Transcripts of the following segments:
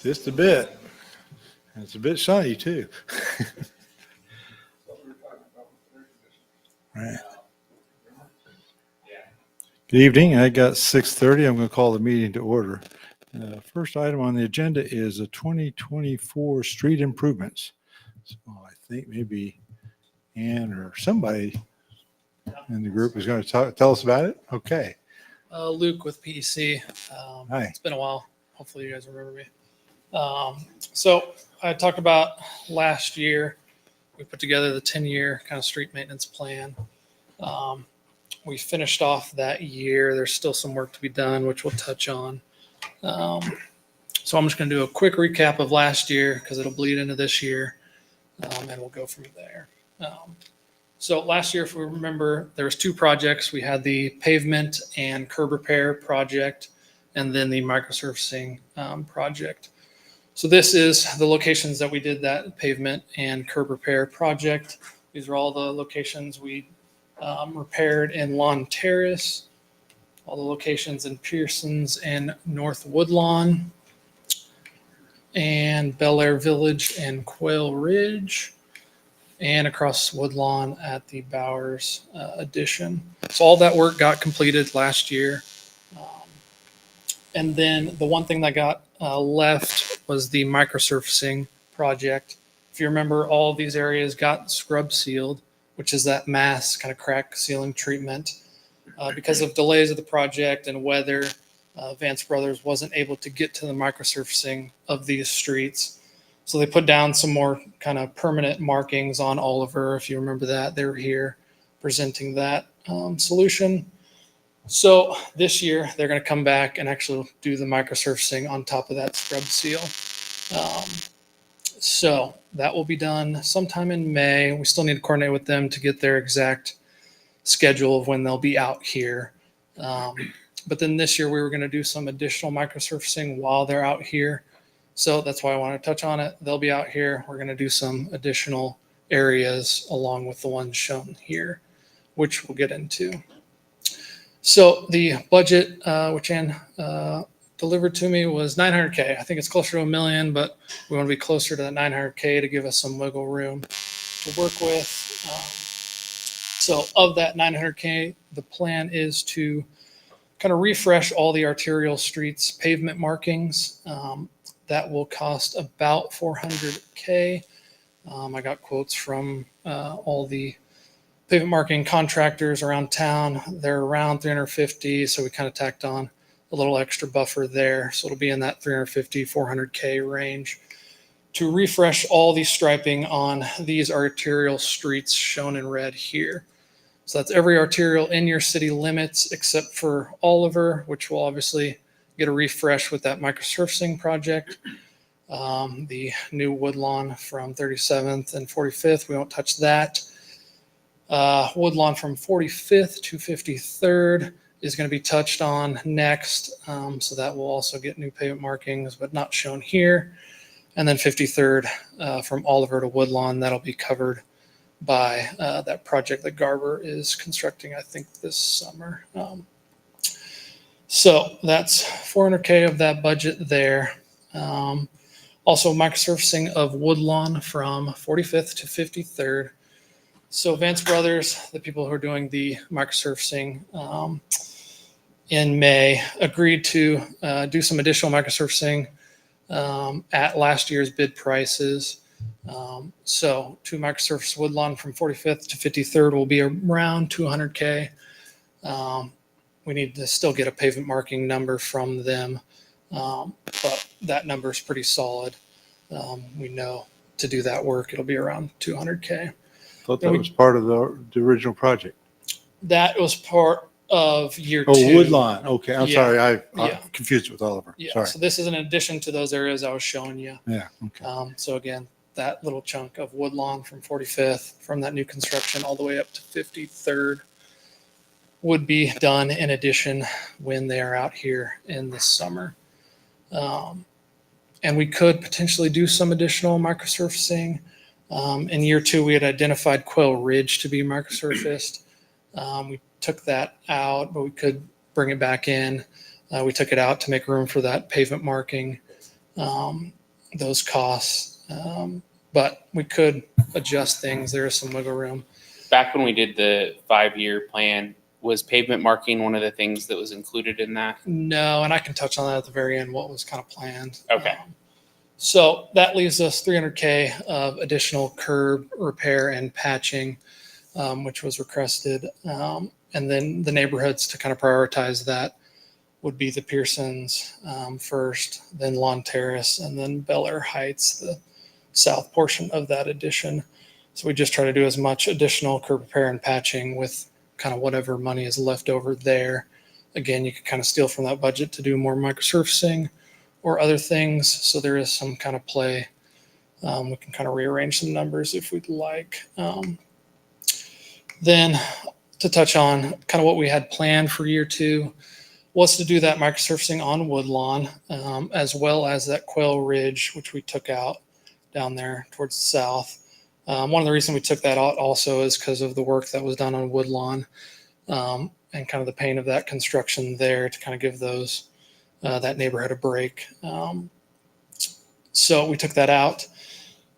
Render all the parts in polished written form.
Just a bit. And it's a bit sunny too. Right. Good evening. I got 6:30. I'm going to call the meeting to order. First item on the agenda is the 2024 street improvements. So I think maybe Ann or somebody in the group is going to tell us about it. Okay. Luke with PEC. Hi. It's been a while. Hopefully you guys remember me. So I talked about last year, we put together the 10-year kind of street maintenance plan. We finished off that year. There's still some work to be done, which we'll touch on. So I'm just going to do a quick recap of last year because it'll bleed into this year, and we'll go from there. So last year, if we remember, there was two projects. We had the pavement and curb repair project, and then the microsurfacing project. So this is the locations that we did that pavement and curb repair project. These are all the locations we repaired in Lawn Terrace, all the locations in Pearsons and North Woodlawn, and Bel Aire Village and Quail Ridge, and across Woodlawn at the Bowers addition. So all that work got completed last year. And then the one thing that got left was the microsurfacing project. If you remember, all of these areas got scrub sealed, which is that mass kind of crack sealing treatment. Because of delays of the project and weather, Vance Brothers wasn't able to get to the microsurfacing of these streets. So they put down some more kind of permanent markings on Oliver. If you remember that, they were here presenting that solution. So this year they're going to come back and actually do the microsurfacing on top of that scrub seal. So that will be done sometime in May. We still need to coordinate with them to get their exact schedule of when they'll be out here. But then this year we were going to do some additional microsurfacing while they're out here. So that's why I want to touch on it. They'll be out here. We're going to do some additional areas along with the ones shown here, which we'll get into. So the budget, which Ann delivered to me, was $900K. I think it's closer to $1 million, but we want to be closer to that $900K to give us some wiggle room to work with. So of that $900K, the plan is to kind of refresh all the arterial streets pavement markings. That will cost about $400K. I got quotes from all the pavement marking contractors around town. They're around $350, so we kind of tacked on a little extra buffer there. So it'll be in that $350, $400K range to refresh all the striping on these arterial streets shown in red here. So that's every arterial in your city limits except for Oliver, which will obviously get a refresh with that microsurfacing project. The new Woodlawn from 37th and 45th, we won't touch that. Woodlawn from 45th to 53rd is going to be touched on next. So that will also get new pavement markings, but not shown here. And then 53rd from Oliver to Woodlawn, that'll be covered by that project that Garber is constructing, I think, this summer. So that's $400K of that budget there. Also microsurfacing of Woodlawn from 45th to 53rd. So Vance Brothers, the people who are doing the microsurfacing in May, agreed to do some additional microsurfacing at last year's bid prices. So to microsurface Woodlawn from 45th to 53rd will be around $200K. We need to still get a pavement marking number from them, but that number is pretty solid. We know to do that work, it'll be around $200K. Thought that was part of the original project. That was part of year two. Oh, Woodlawn. Okay, I'm Yeah. sorry. I'm Yeah. confused with Oliver. Yeah, Sorry. so this is in addition to those areas I was showing you. Yeah. Okay. So again, that little chunk of Woodlawn from 45th, from that new construction all the way up to 53rd would be done in addition when they are out here in the summer. And we could potentially do some additional microsurfacing. In year two, we had identified Quail Ridge to be microsurfaced. We took that out, but we could bring it back in. We took it out to make room for that pavement marking. those costs. But we could adjust things. There is some wiggle room. Back when we did the 5-year plan, was pavement marking one of the things that was included in that? No, and I can touch on that at the very end, what was kind of planned. Okay. So that leaves us $300K of additional curb repair and patching, which was requested. And then the neighborhoods to kind of prioritize that would be the Pearsons first, then Lawn Terrace, and then Bel Aire Heights, the south portion of that addition. So we just try to do as much additional curb repair and patching with kind of whatever money is left over there. Again, you could kind of steal from that budget to do more microsurfacing or other things. So there is some kind of play. We can kind of rearrange some numbers if we'd like. Then to touch on kind of what we had planned for year 2 was to do that microsurfacing on Woodlawn, as well as that Quail Ridge, which we took out down there towards the south. One of the reasons we took that out also is because of the work that was done on Woodlawn, and kind of the pain of that construction there to kind of give those that neighborhood a break. So we took that out.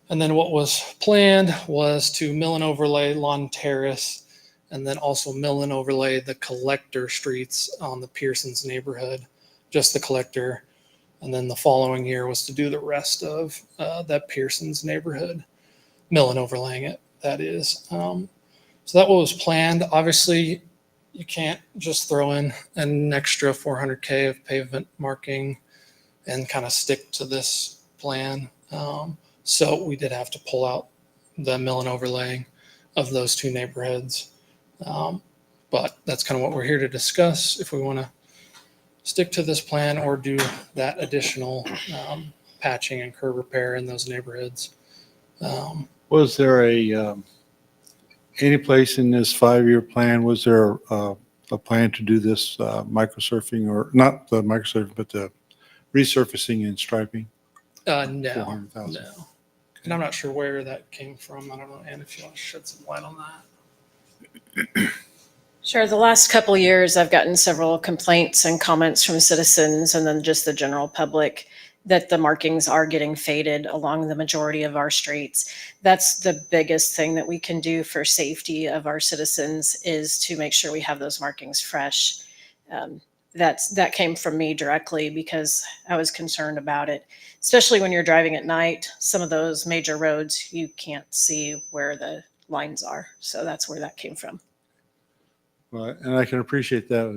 And then what was planned was to mill and overlay Lawn Terrace, and then also mill and overlay the collector streets on the Pearsons neighborhood, just the collector. And then the following year was to do the rest of that Pearsons neighborhood, mill and overlaying it, that is. So that was planned. Obviously, you can't just throw in an extra $400K of pavement marking and kind of stick to this plan. So we did have to pull out the mill and overlaying of those 2 neighborhoods. But that's kind of what we're here to discuss, if we want to stick to this plan or do that additional patching and curb repair in those neighborhoods. Was there any place in this 5-year plan, was there a plan to do this microsurfing, or not the microsurfing, but the resurfacing and striping? No, 400,000. no. And I'm not sure where that came from. I don't know, Ann, if you want to shed some light on that. Sure. The last couple of years, I've gotten several complaints and comments from citizens and then just the general public that the markings are getting faded along the majority of our streets. That's the biggest thing that we can do for safety of our citizens, is to make sure we have those markings fresh. That came from me directly because I was concerned about it, especially when you're driving at night. Some of those major roads, you can't see where the lines are. So that's where that came from. Well, and I can appreciate that.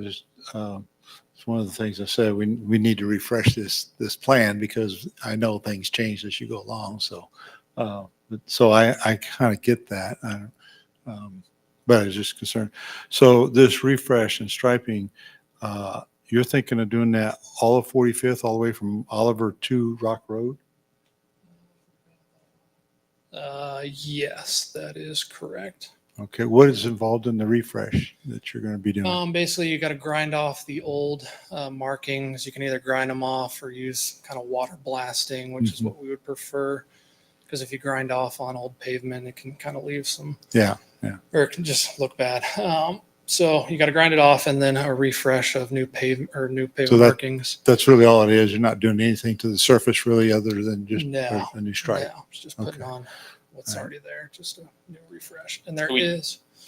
It's one of the things I said, we need to refresh this plan, because I know things change as you go along. So, I kind of get that. But I was just concerned. So this refresh and striping, you're thinking of doing that all of 45th, all the way from Oliver to Rock Road? Yes, that is correct. Okay. What is involved in the refresh that you're going to be doing? Basically, you got to grind off the old markings. You can either grind them off or use kind of water blasting, which is what we would prefer. Because if you grind off on old pavement, it can kind of leave some, or it can just look bad. So you got to grind it off, and then a refresh of new pavement markings. That's really all it is. You're not doing anything to the surface really, other than just No, a new stripe. no, it's just putting on what's already there, just a new refresh. And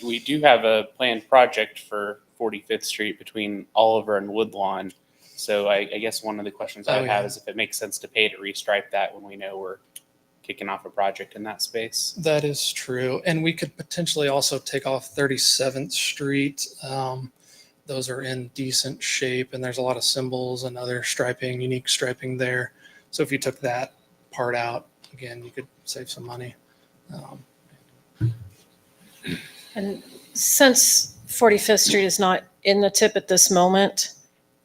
We do have a planned project for 45th Street between Oliver and Woodlawn. So I guess one of the questions I have is if it makes sense to pay to restripe that when we know we're kicking off a project in that space. That is true. And we could potentially also take off 37th Street. Those are in decent shape, and there's a lot of symbols and other striping, unique striping there. So if you took that part out, again, you could save some money. And since 45th Street is not in the tip at this moment,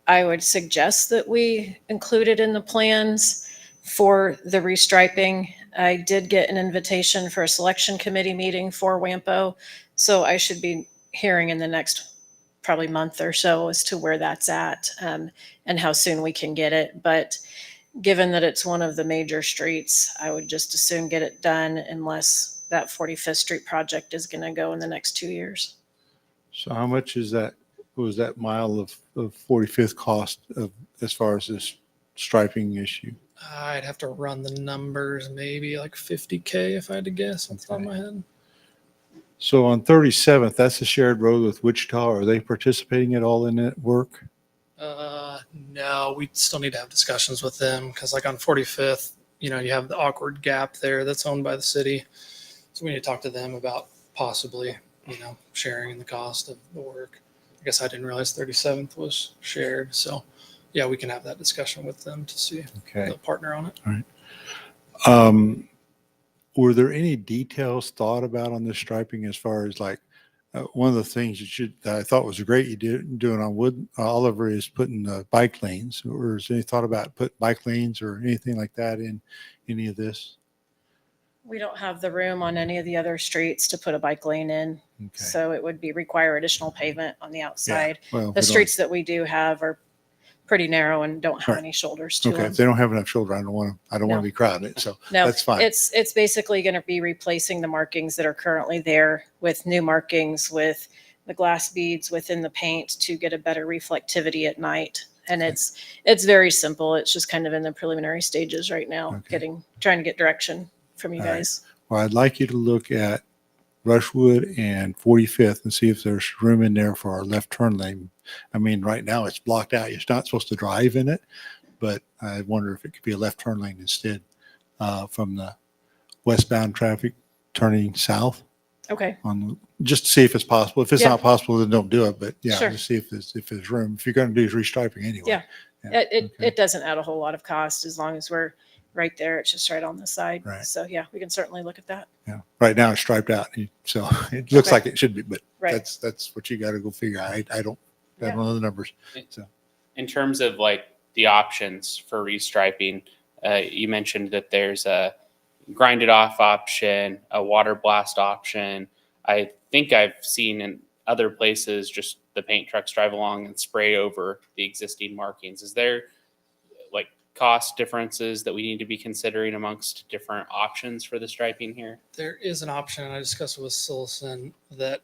I would suggest that we include it in the plans for the restriping. I did get an invitation for a selection committee meeting for Wampo, so I should be hearing in the next probably month or so as to where that's at, and how soon we can get it. But given that it's one of the major streets, I would just as soon get it done, unless that 45th Street project is going to go in the next 2 years. So how much is that? Was that mile of 45th cost of, as far as this striping issue? I'd have to run the numbers, maybe like 50K if I had to guess off the top of my head. So on 37th, that's a shared road with Wichita. Are they participating at all in that work? No, we still need to have discussions with them because, like on 45th, you have the awkward gap there that's owned by the city. So we need to talk to them about possibly, sharing the cost of the work. I guess I didn't realize 37th was shared. So, yeah, we can have that discussion with them to see if Okay. they'll partner on it. All right. Were there any details thought about on this striping as far as like one of the things that I thought was great doing on Wood Oliver is putting bike lanes, or is any thought about put bike lanes or anything like that in any of this? We don't have the room on any of the other streets to put a bike lane in. Okay. So it would require additional pavement on the outside. Well, we The don't- streets that we do have are pretty narrow and don't have Right. any shoulders to Okay, them. if they don't have enough shoulder, I don't want to No. be crowded. So No, that's fine. it's basically going to be replacing the markings that are currently there with new markings with the glass beads within the paint to get a better reflectivity at night. And it's very simple. It's just kind of in the preliminary stages right now, Okay. trying to get direction from you All right. guys. Well, I'd like you to look at Rushwood and 45th and see if there's room in there for our left turn lane. I mean, right now it's blocked out. You're not supposed to drive in it, but I wonder if it could be a left turn lane instead from the westbound traffic turning south Okay. just to see if it's possible. If it's Yeah. not possible, then don't do it. But yeah, Sure. just see if there's room. If you're going to do is restriping anyway. Yeah. Okay. It doesn't add a whole lot of cost as long as we're right there. It's just right on the side. Right. So yeah, we can certainly look at that. Yeah. Right now it's striped out. So it looks Okay. like it should be, but Right. that's what you got to go figure out. I don't Yeah. know the numbers. In terms of like the options for restriping, you mentioned that there's a grinded off option, a water blast option. I think I've seen in other places just the paint trucks drive along and spray over the existing markings. Is there like cost differences that we need to be considering amongst different options for the striping here? There is an option, and I discussed it with Silson, that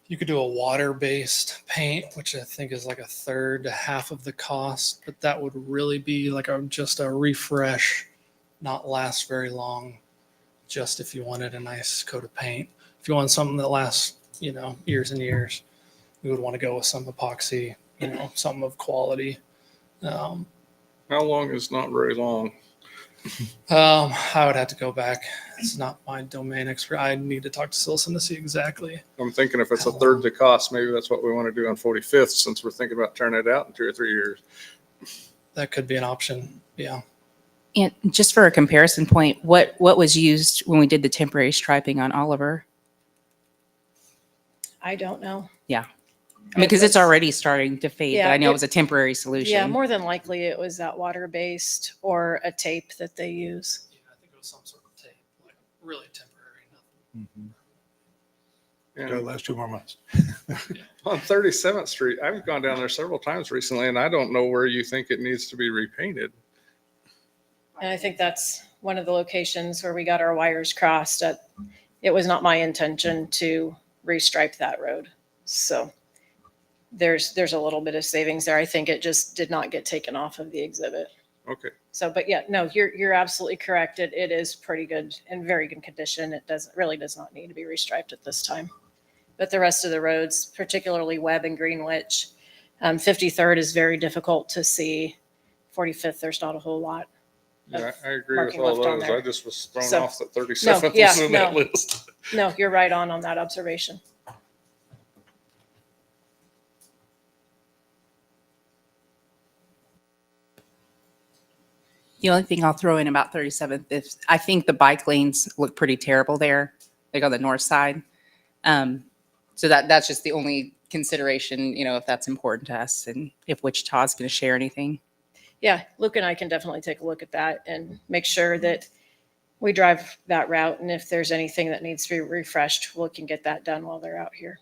you could do a water-based paint, which I think is like a third to half of the cost, but that would really be like just a refresh, not last very long, just if you wanted a nice coat of paint. If you want something that lasts, years and years, we would want to go with some epoxy, something of quality. How long is not very long? I would have to go back. It's not my domain expert. I need to talk to Silson to see exactly. I'm thinking if it's a third the cost, maybe that's what we want to do on 45th, since we're thinking about turning it out in 2 or 3 years. That could be an option. Yeah. And just for a comparison point, what was used when we did the temporary striping on Oliver? I don't know. I mean, because it's already starting to fade, Yeah, but I know it- it was a temporary solution. Yeah, more than likely it was that water-based or a tape that they use. Yeah, I think it was some sort of tape, like really temporary. Nothing. Got to And last 2 more months. on 37th Street, I've gone down there several times recently, and I don't know where you think it needs to be repainted. And I think that's one of the locations where we got our wires crossed. It was not my intention to restripe that road. So there's a little bit of savings there. I think it just did not get taken off of the exhibit. Okay. So, but yeah, no, you're absolutely correct. It is pretty good, in very good condition. It really does not need to be restriped at this time. But the rest of the roads, particularly Webb and Greenwich, 53rd is very difficult to see. 45th, there's not a whole lot. Yeah, I agree with marking all left on those. there. I just was thrown So- off that 37th yeah, was in that no. list. No, you're right on that observation. The only thing I'll throw in about 37th is I think the bike lanes look pretty terrible there, like on the north side. So that's just the only consideration, if that's important to us and if Wichita's going to share anything. Yeah, Luke and I can definitely take a look at that and make sure that we drive that route. And if there's anything that needs to be refreshed, we can get that done while they're out here.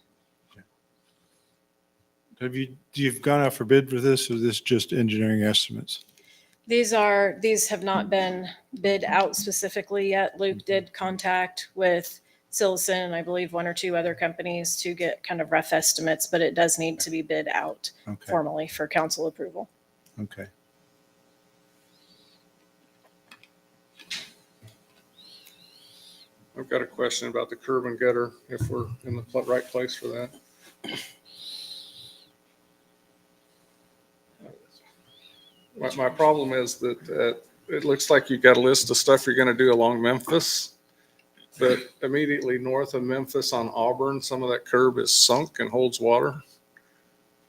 You've gone out for bid for this, or is this just engineering estimates? These have not been bid out specifically yet. Luke did contact with Silson and I believe 1 or 2 other companies to get kind of rough estimates, but it does need to be bid out Okay. formally for council approval. Okay. I've got a question about the curb and gutter, if we're in the right place for that. My problem is that it looks like you've got a list of stuff you're going to do along Memphis, but immediately north of Memphis on Auburn, some of that curb is sunk and holds water.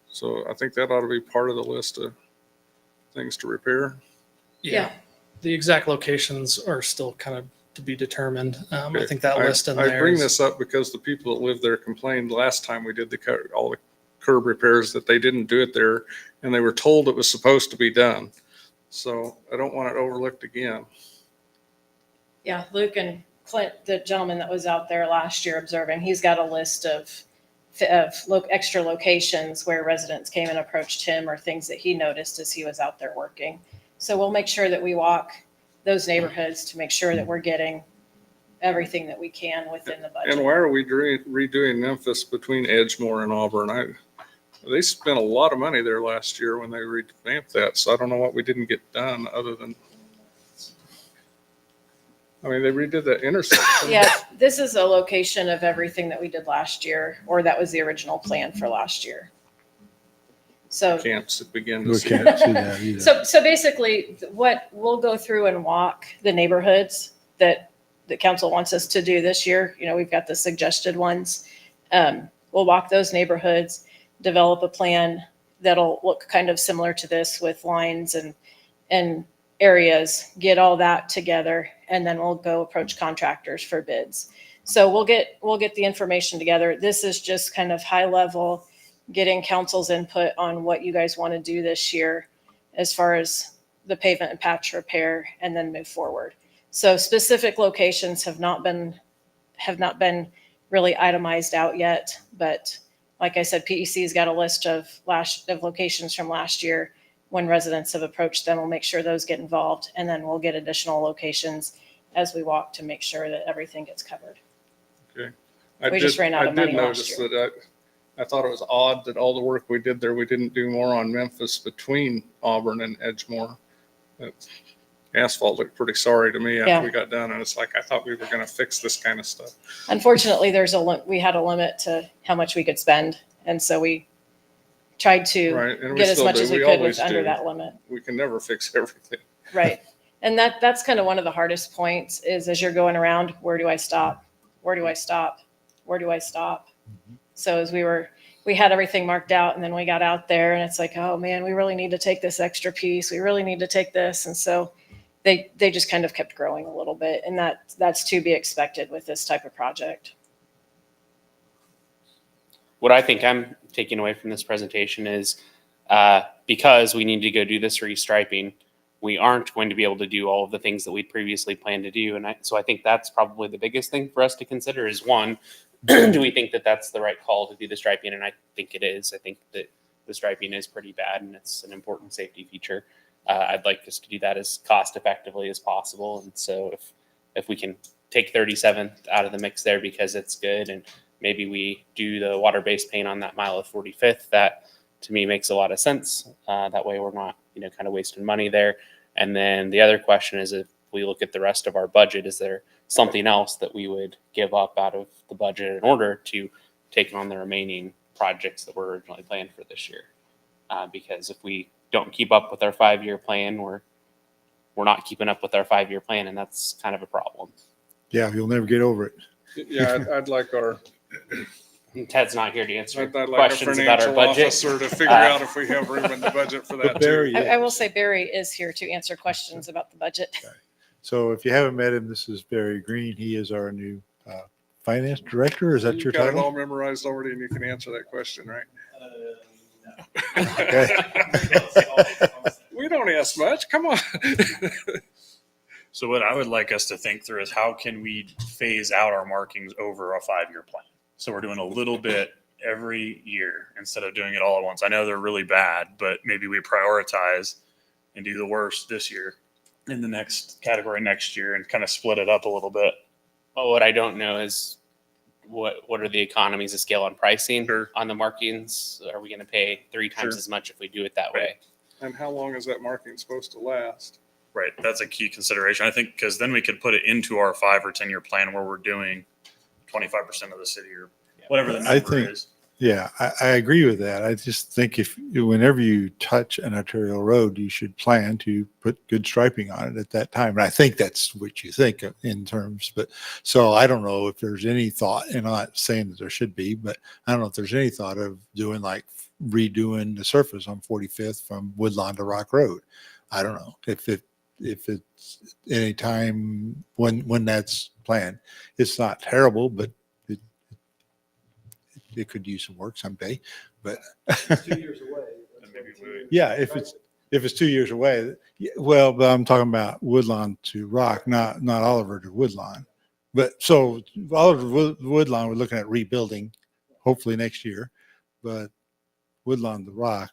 So I think that ought to be part of the list of things to repair. Yeah. The exact locations are still kind of to be determined. I Okay. think that list in I there bring is- this up because the people that live there complained last time we did all the curb repairs that they didn't do it there, and they were told it was supposed to be done. So I don't want it overlooked again. Yeah, Luke and Clint, the gentleman that was out there last year observing, he's got a list of extra locations where residents came and approached him or things that he noticed as he was out there working. So we'll make sure that we walk those neighborhoods to make sure that we're getting everything that we can within the budget. And why are we redoing Memphis between Edgemore and Auburn? They spent a lot of money there last year when they revamped that, so I don't know what we didn't get done other than, I mean, they redid that intersection. Yeah, this is a location of everything that we did last year, or that was the original plan for last year. So. Can't begin to We see. can't see that either. So basically, what we'll go through and walk the neighborhoods that the council wants us to do this year. We've got the suggested ones. We'll walk those neighborhoods, develop a plan that'll look kind of similar to this with lines and areas, get all that together, and then we'll go approach contractors for bids. So we'll get the information together. This is just kind of high level, getting council's input on what you guys want to do this year as far as the pavement and patch repair, and then move forward. So specific locations have not been really itemized out yet, but like I said, PEC's got a list of locations from last year. When residents have approached them, we'll make sure those get involved, and then we'll get additional locations as we walk to make sure that everything gets covered. Okay. We just ran out of money last notice year. that I thought it was odd that all the work we did there, we didn't do more on Memphis between Auburn and Edgemore. That asphalt looked pretty sorry to me Yeah. after we got done, and it's like, I thought we were going to fix this kind of stuff. Unfortunately, we had a limit to how much we could spend, and so we tried to Right, and we get as still much do. as we We could always with under do. that limit. We can never fix everything. Right. And that's kind of one of the hardest points is as you're going around, where do I stop? Where do I stop? Where do I stop? So as we had everything marked out, and then we got out there and it's like, oh man, we really need to take this extra piece. We really need to take this. And so they just kind of kept growing a little bit. And that's to be expected with this type of project. What I think I'm taking away from this presentation is because we need to go do this restriping, we aren't going to be able to do all of the things that we previously planned to do. And so I think that's probably the biggest thing for us to consider is one, do we think that that's the right call to do the striping? And I think it is. I think that the striping is pretty bad and it's an important safety feature. I'd like us to do that as cost effectively as possible. And so if we can take 37th out of the mix there because it's good, and maybe we do the water-based paint on that mile of 45th, that to me makes a lot of sense. That way we're not, kind of wasting money there. And then the other question is, if we look at the rest of our budget, is there something else that we would give up out of the budget in order to take on the remaining projects that were originally planned for this year? Because if we don't keep up with our 5-year plan, we're not keeping up with our 5-year plan, and that's kind of a problem. Yeah, you'll never get over it. Yeah, I'd like Ted's not here to answer I'd like our questions about our financial budget. officer to figure out if we have room in the budget for that But too. Barry, I will say Barry is here to answer questions about the budget. so if you haven't met him, this is Barry Green. He is our new finance director. Is that your You've got it all title? memorized already and you can answer that question, right? Okay. We don't ask much. Come on. So what I would like us to think through is how can we phase out our markings over a 5-year plan? So we're doing a little bit every year instead of doing it all at once. I know they're really bad, but maybe we prioritize and do the worst this year in the next category next year and kind of split it up a little bit. Well, what I don't know is what are the economies of scale on pricing Sure. on the markings? Are we going to pay 3 times Sure. as much if we do it that way? And how long is that marking supposed to last? Right. That's a key consideration. I think because then we could put it into our 5 or 10 year plan where we're doing 25% of the city or whatever the I number think- is. Yeah, I agree with that. I just think whenever you touch an arterial road, you should plan to put good striping on it at that time. And I think that's what you think in terms, but so I don't know if there's any thought, and I'm not saying that there should be, but I don't know if there's any thought of doing like redoing the surface on 45th from Woodlawn to Rock Road. I don't know if it's any time when that's planned. It's not terrible, but it could use some work someday, but And maybe we- yeah, if it's 2 years away, well, but I'm talking about Woodlawn to Rock, not Oliver to Woodlawn. But so Oliver to Woodlawn, we're looking at rebuilding, hopefully next year, but Woodlawn to Rock,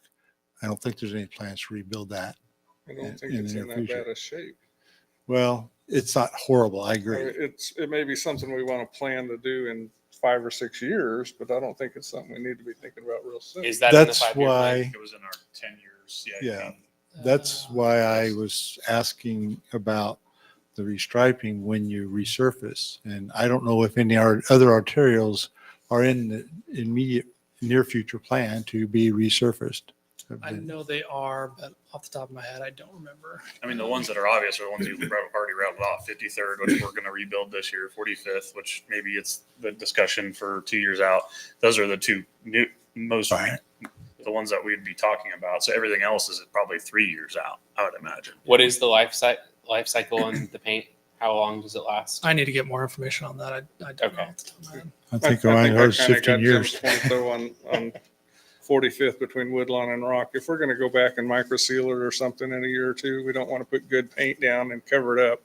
I don't think there's any plans to rebuild that. I don't think in it's the in near that future. bad a shape. Well, it's not horrible. I I agree. mean, it may be something we want to plan to do in 5 or 6 years, but I don't think it's something we need to be thinking about real soon. Is that in the That's 5-year plan? why. It was in our 10 years. Yeah. That's why I was asking about the restriping when you resurface. And I don't know if any other arterials are in the immediate near future plan to be resurfaced. I know they are, but off the top of my head, I don't remember. I mean, the ones that are obvious are the ones you've already rattled off. 53rd, which we're going to rebuild this year. 45th, which maybe it's the discussion for 2 years out. Those are the two new, most Right. the ones that we'd be talking about. So everything else is probably 3 years out, I would imagine. What is the life cycle on the paint? How long does it last? I need to get more information on that. I don't know Okay. off the top of my head. I think I heard kinda 15 got years. Jim's point, though, on 45th between Woodlawn and Rock. If we're going to go back and micro seal it or something in a year or two, we don't want to put good paint down and cover it up.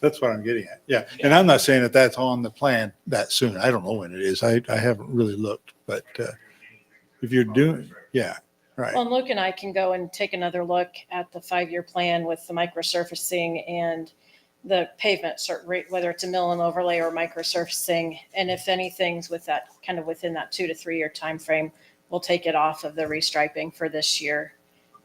That's what I'm getting at. Yeah. And I'm not saying that that's on the plan that soon. I don't know when it is. I haven't really looked, but if you're doing, yeah, right. Well, and Luke and I can go and take another look at the 5-year plan with the microsurfacing and the pavement, whether it's a mill and overlay or microsurfacing. And if anything's with that kind of within that 2 to 3 year time frame, we'll take it off of the restriping for this year.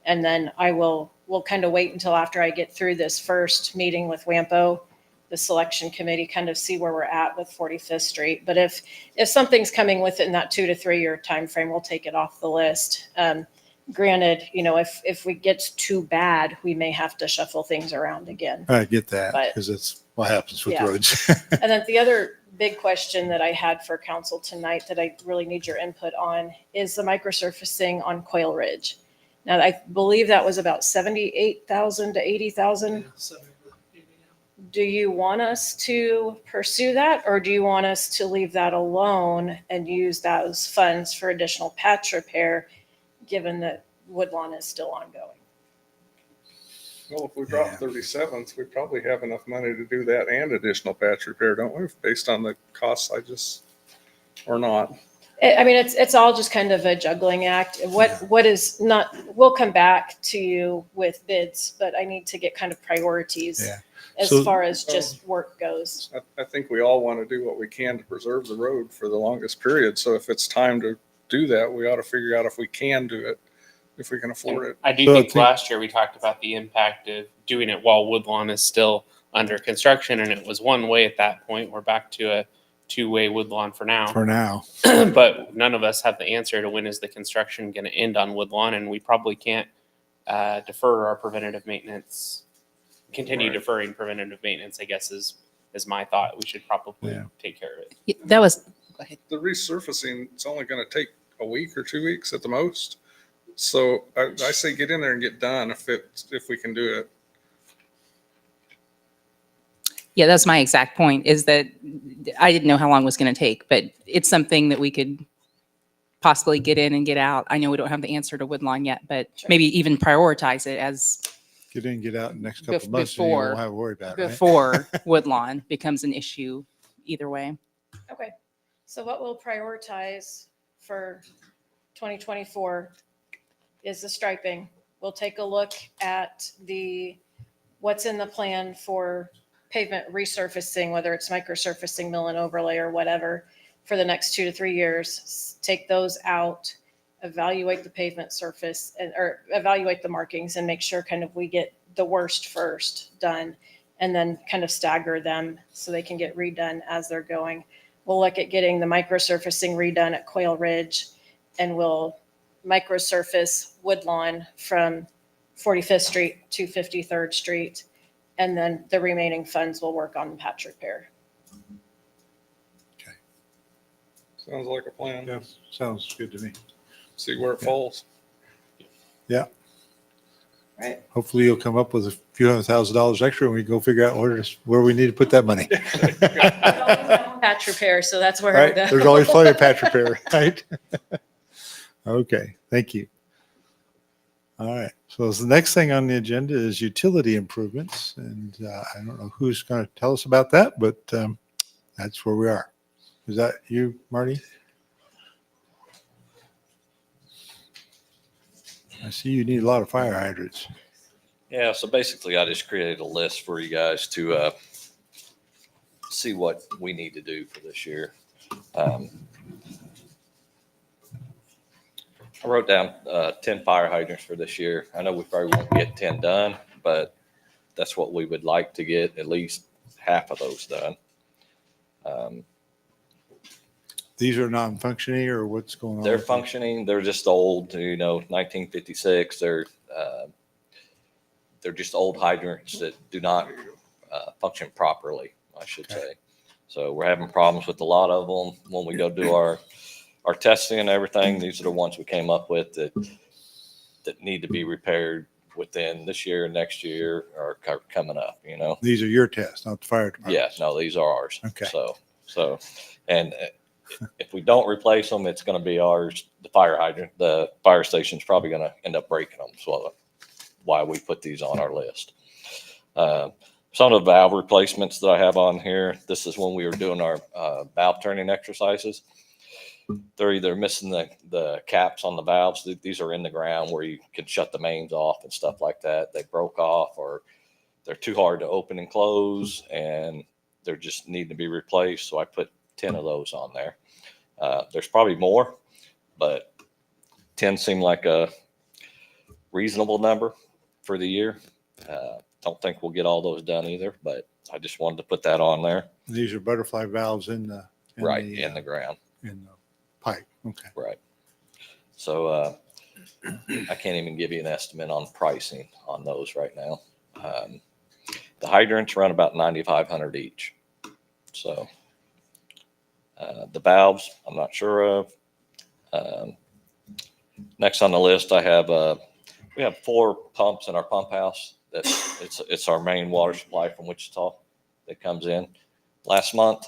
And then we'll kind of wait until after I get through this first meeting with WAMPO, the selection committee, kind of see where we're at with 45th Street. But if something's coming within that 2 to 3 year time frame, we'll take it off the list. Granted, if we get too bad, we may have to shuffle things around again. I get that But- because that's what happens with Yeah. roads. And then the other big question that I had for council tonight that I really need your input on is the microsurfacing on Quail Ridge. Now, I believe that was about 78,000 to 80,000. Yeah, 70, 80, yeah. Do you want us to pursue that, or do you want us to leave that alone and use those funds for additional patch repair, given that Woodlawn is still ongoing? Well, if we drop Yeah. 37th, we probably have enough money to do that and additional patch repair, don't we? Based on the costs or not. I mean, it's all just kind of a juggling act. What is not, we'll come back to you with bids, but I need to get kind of priorities Yeah. as So- far as just work goes. I think we all want to do what we can to preserve the road for the longest period. So if it's time to do that, we ought to figure out if we can do it, if we can afford it. I do So I think think- last year we talked about the impact of doing it while Woodlawn is still under construction, and it was one way at that point. We're back to a two-way Woodlawn for now. For now. But none of us have the answer to when is the construction going to end on Woodlawn, and we probably can't defer our preventative maintenance. Continue Right. deferring preventative maintenance, I guess, is my thought. We should probably Yeah. take care of it. Yeah, that was, go ahead. The resurfacing, it's only going to take a week or 2 weeks at the most. So I say get in there and get done if we can do it. Yeah, that's my exact point, is that I didn't know how long it was going to take, but it's something that we could possibly get in and get out. I know we don't have the answer to Woodlawn yet, but maybe even prioritize it as Get in, get out in the next couple Bef- of months and you before- won't have to worry about it, right? before Woodlawn becomes an issue either way. Okay, so what we'll prioritize for 2024 is the striping. We'll take a look at what's in the plan for pavement resurfacing, whether it's microsurfacing, mill and overlay or whatever, for the next 2 to 3 years. Take those out, evaluate the pavement surface or evaluate the markings and make sure kind of we get the worst first done and then kind of stagger them so they can get redone as they're going. We'll look at getting the microsurfacing redone at Quail Ridge, and we'll microsurface Woodlawn from 45th Street to 53rd Street. And then the remaining funds will work on patch repair. Sounds like a plan. Yeah, sounds good to me. See where it falls. Right. Hopefully you'll come up with a few $100,000 extra and we go figure out where we need to put that money. Patch repair, so that's where Right? the- There's always plenty of patch repair, right? Okay, thank you. All right, so the next thing on the agenda is utility improvements. And I don't know who's going to tell us about that, but that's where we are. Is that you, Marty? I see you need a lot of fire hydrants. Yeah, so basically I just created a list for you guys to see what we need to do for this year. I wrote down 10 fire hydrants for this year. I know we probably won't get 10 done, but that's what we would like to get, at least half of those done. These are non-functioning or what's going on? They're with them? functioning. They're just old, 1956. They're just old hydrants that do not function properly, I should Okay. say. So we're having problems with a lot of them when we go do our testing and everything. These are the ones we came up with that need to be repaired within this year, next year, or coming up. These are your tests, not the fire department. Yeah, no, these are ours. Okay. So, and if we don't replace them, it's going to be ours. The fire hydrant, the fire station's probably going to end up breaking them. So why we put these on our list. Some of the valve replacements that I have on here, this is when we were doing our valve turning exercises. They're either missing the caps on the valves. These are in the ground where you can shut the mains off and stuff like that. They broke off, or they're too hard to open and close, and they're just need to be replaced. So I put 10 of those on there. There's probably more, but 10 seemed like a reasonable number for the year. Don't think we'll get all those done either, but I just wanted to put that on there. These are butterfly valves in the ground. in the pipe. Okay. Right. So I can't even give you an estimate on pricing on those right now. The hydrants run about $9,500 each. So the valves, I'm not sure of. Next on the list, I have we have 4 pumps in our pump house. It's our main water supply from Wichita that comes in. Last month,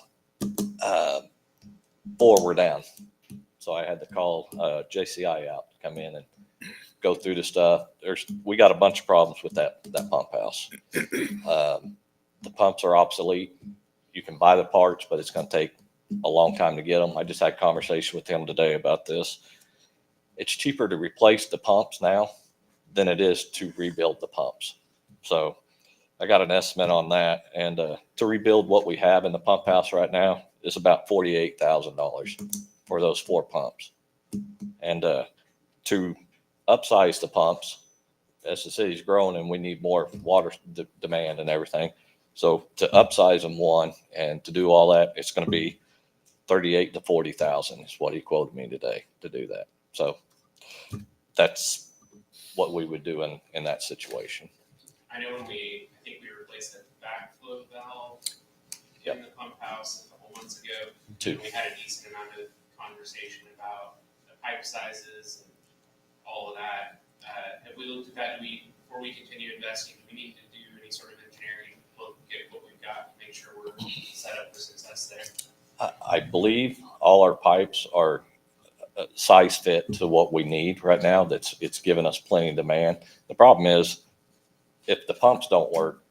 4 were down. So I had to call JCI out to come in and go through the stuff. We got a bunch of problems with that pump house. The pumps are obsolete. You can buy the parts, but it's going to take a long time to get them. I just had a conversation with him today about this. It's cheaper to replace the pumps now than it is to rebuild the pumps. So I got an estimate on that. And to rebuild what we have in the pump house right now is about $48,000 for those 4 pumps. And to upsize the pumps, as the city's growing and we need more water demand and everything. So to upsize them one and to do all that, it's going to be $38,000 to $40,000 is what he quoted me today to do that. So that's what we would do in that situation. I know I think we replaced the backflow valve Yep. in the pump house a couple months ago. 2. We had a decent amount of conversation about the pipe sizes and all of that. Have we looked at that? Before we continue investing, do we need to do any sort of engineering, look at what we've got, make sure we're set up for success there? I believe all our pipes are size fit to what we need right now. It's given us plenty of demand. The problem is if the pumps don't work,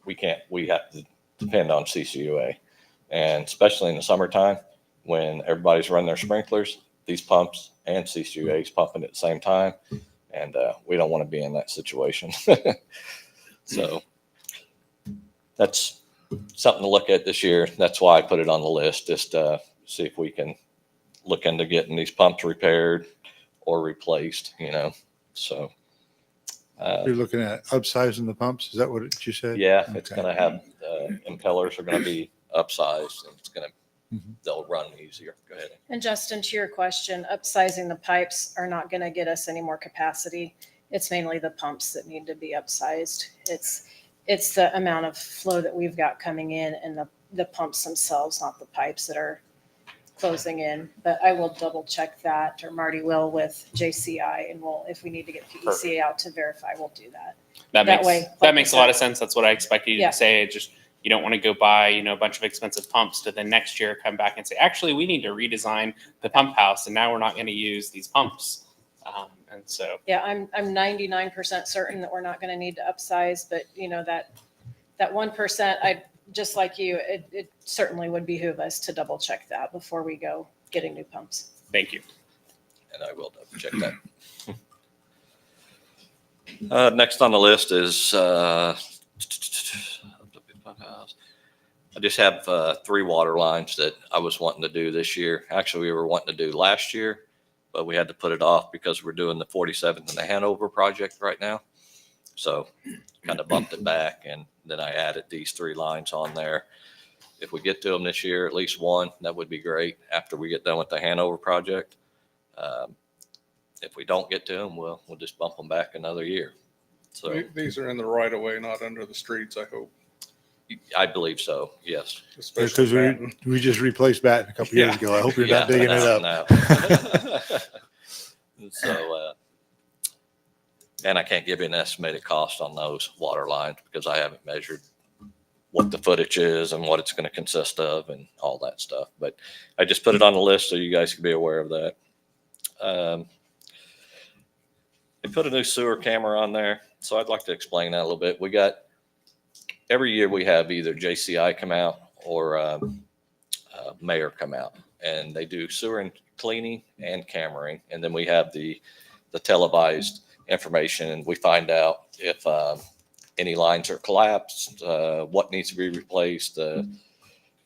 we have to depend on CCUA. And especially in the summertime when everybody's running their sprinklers, these pumps and CCUA's pumping at the same time. And we don't want to be in that situation. So that's something to look at this year. That's why I put it on the list, just see if we can look into getting these pumps repaired or replaced, So You're looking at upsizing the pumps? Is that what you said? Yeah, it's Okay. gonna have, impellers are gonna be upsized and it's gonna, Mhm. they'll run easier. Go ahead. And Justin, to your question, upsizing the pipes are not going to get us any more capacity. It's mainly the pumps that need to be upsized. It's the amount of flow that we've got coming in and the pumps themselves, not the pipes that are closing in. But I will double check that, or Marty will with JCI, and we'll, if we need to get PECA out to verify, we'll do that. That That makes way, like that makes I a lot of said. sense. That's what I expected you Yeah. to say. It just you don't want to go buy a bunch of expensive pumps to then next year come back and say, actually, we need to redesign the pump house, and now we're not going to use these pumps. And so Yeah, I'm 99% certain that we're not going to need to upsize, but that 1%, I, just like you, it certainly would behoove us to double check that before we go getting new pumps. thank you. And I will double check that. Next on the list is, I just have 3 water lines that I was wanting to do this year. Actually, we were wanting to do last year, but we had to put it off because we're doing the 47th and the Hanover project right now. So kind of bumped it back, and then I added these 3 lines on there. If we get to them this year, at least one, that would be great after we get done with the Hanover project. If we don't get to them, we'll just bump them back another year. So These are in the right of way, not under the streets, I hope. I believe so, yes. Especially Because Baton. we just replaced Baton a couple years ago. I hope you're not digging it up. No. So, and I can't give you an estimated cost on those water lines because I haven't measured what the footage is and what it's going to consist of and all that stuff. But I just put it on the list so you guys can be aware of that. They put a new sewer camera on there, so I'd like to explain that a little bit. Every year we have either JCI come out or Mayor come out, and they do sewer and cleaning and cameraing, and then we have the televised information, and we find out if any lines are collapsed, what needs to be replaced,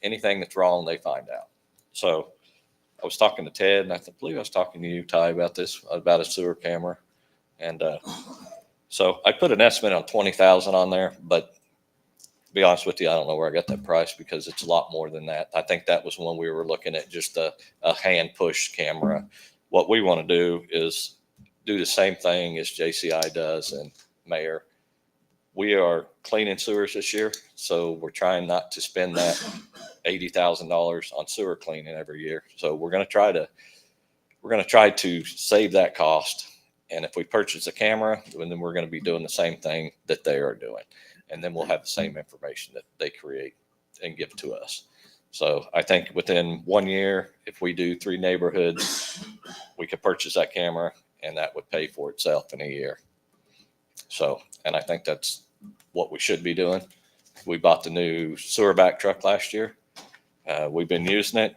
anything that's wrong, they find out. So I was talking to Ted, and I believe I was talking to you, Ty, about this, about a sewer camera. And so I put an estimate on 20,000 on there, but to be honest with you, I don't know where I got that price because it's a lot more than that. I think that was when we were looking at just a hand push camera. What we want to do is do the same thing as JCI does and Mayor. We are cleaning sewers this year, so we're trying not to spend that $80,000 on sewer cleaning every year. So we're going to try to save that cost. And if we purchase a camera, then we're going to be doing the same thing that they are doing. And then we'll have the same information that they create and give to us. So I think within 1 year, if we do 3 neighborhoods, we could purchase that camera and that would pay for itself in a year. So, and I think that's what we should be doing. We bought the new sewer back truck last year. We've been using it.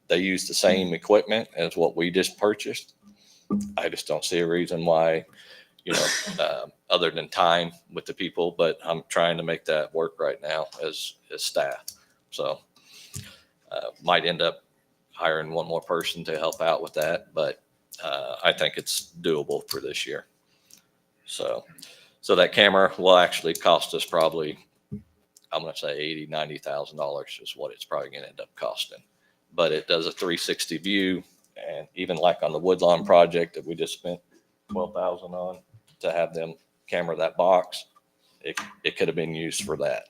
They use the same equipment as what we just purchased. I just don't see a reason why, other than time with the people, but I'm trying to make that work right now as staff. So might end up hiring one more person to help out with that, but I think it's doable for this year. So that camera will actually cost us probably, I'm going to say $80,000, $90,000 is what it's probably going to end up costing. But it does a 360 view. And even like on the Woodlawn project that we just spent $12,000 on to have them camera that box, it could have been used for that.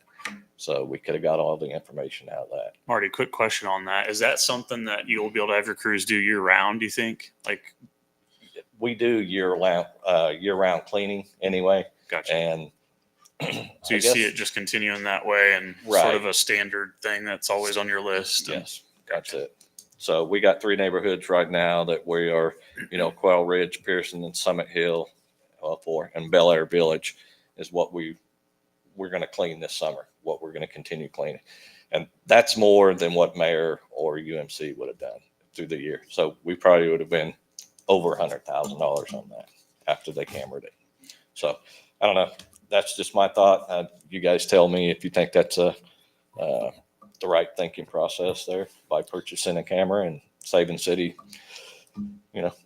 So we could have got all the information out of that. Marty, quick question on that. Is that something that you'll be able to have your crews do year round, do you think? Like, We do year-round cleaning anyway. gotcha. And So you see it just continuing that way and Right. sort of a standard thing that's always on your list. and- yes, that's it. So we got 3 neighborhoods right now that we are, Quail Ridge, Pearson, and Summit Hill, and Bel Aire Village is what we're going to clean this summer, what we're going to continue cleaning. And that's more than what Mayor or UMC would have done through the year. So we probably would have been over $100,000 on that after they cambered it. So I don't know. That's just my thought. You guys tell me if you think that's the right thinking process there by purchasing a camera and saving city,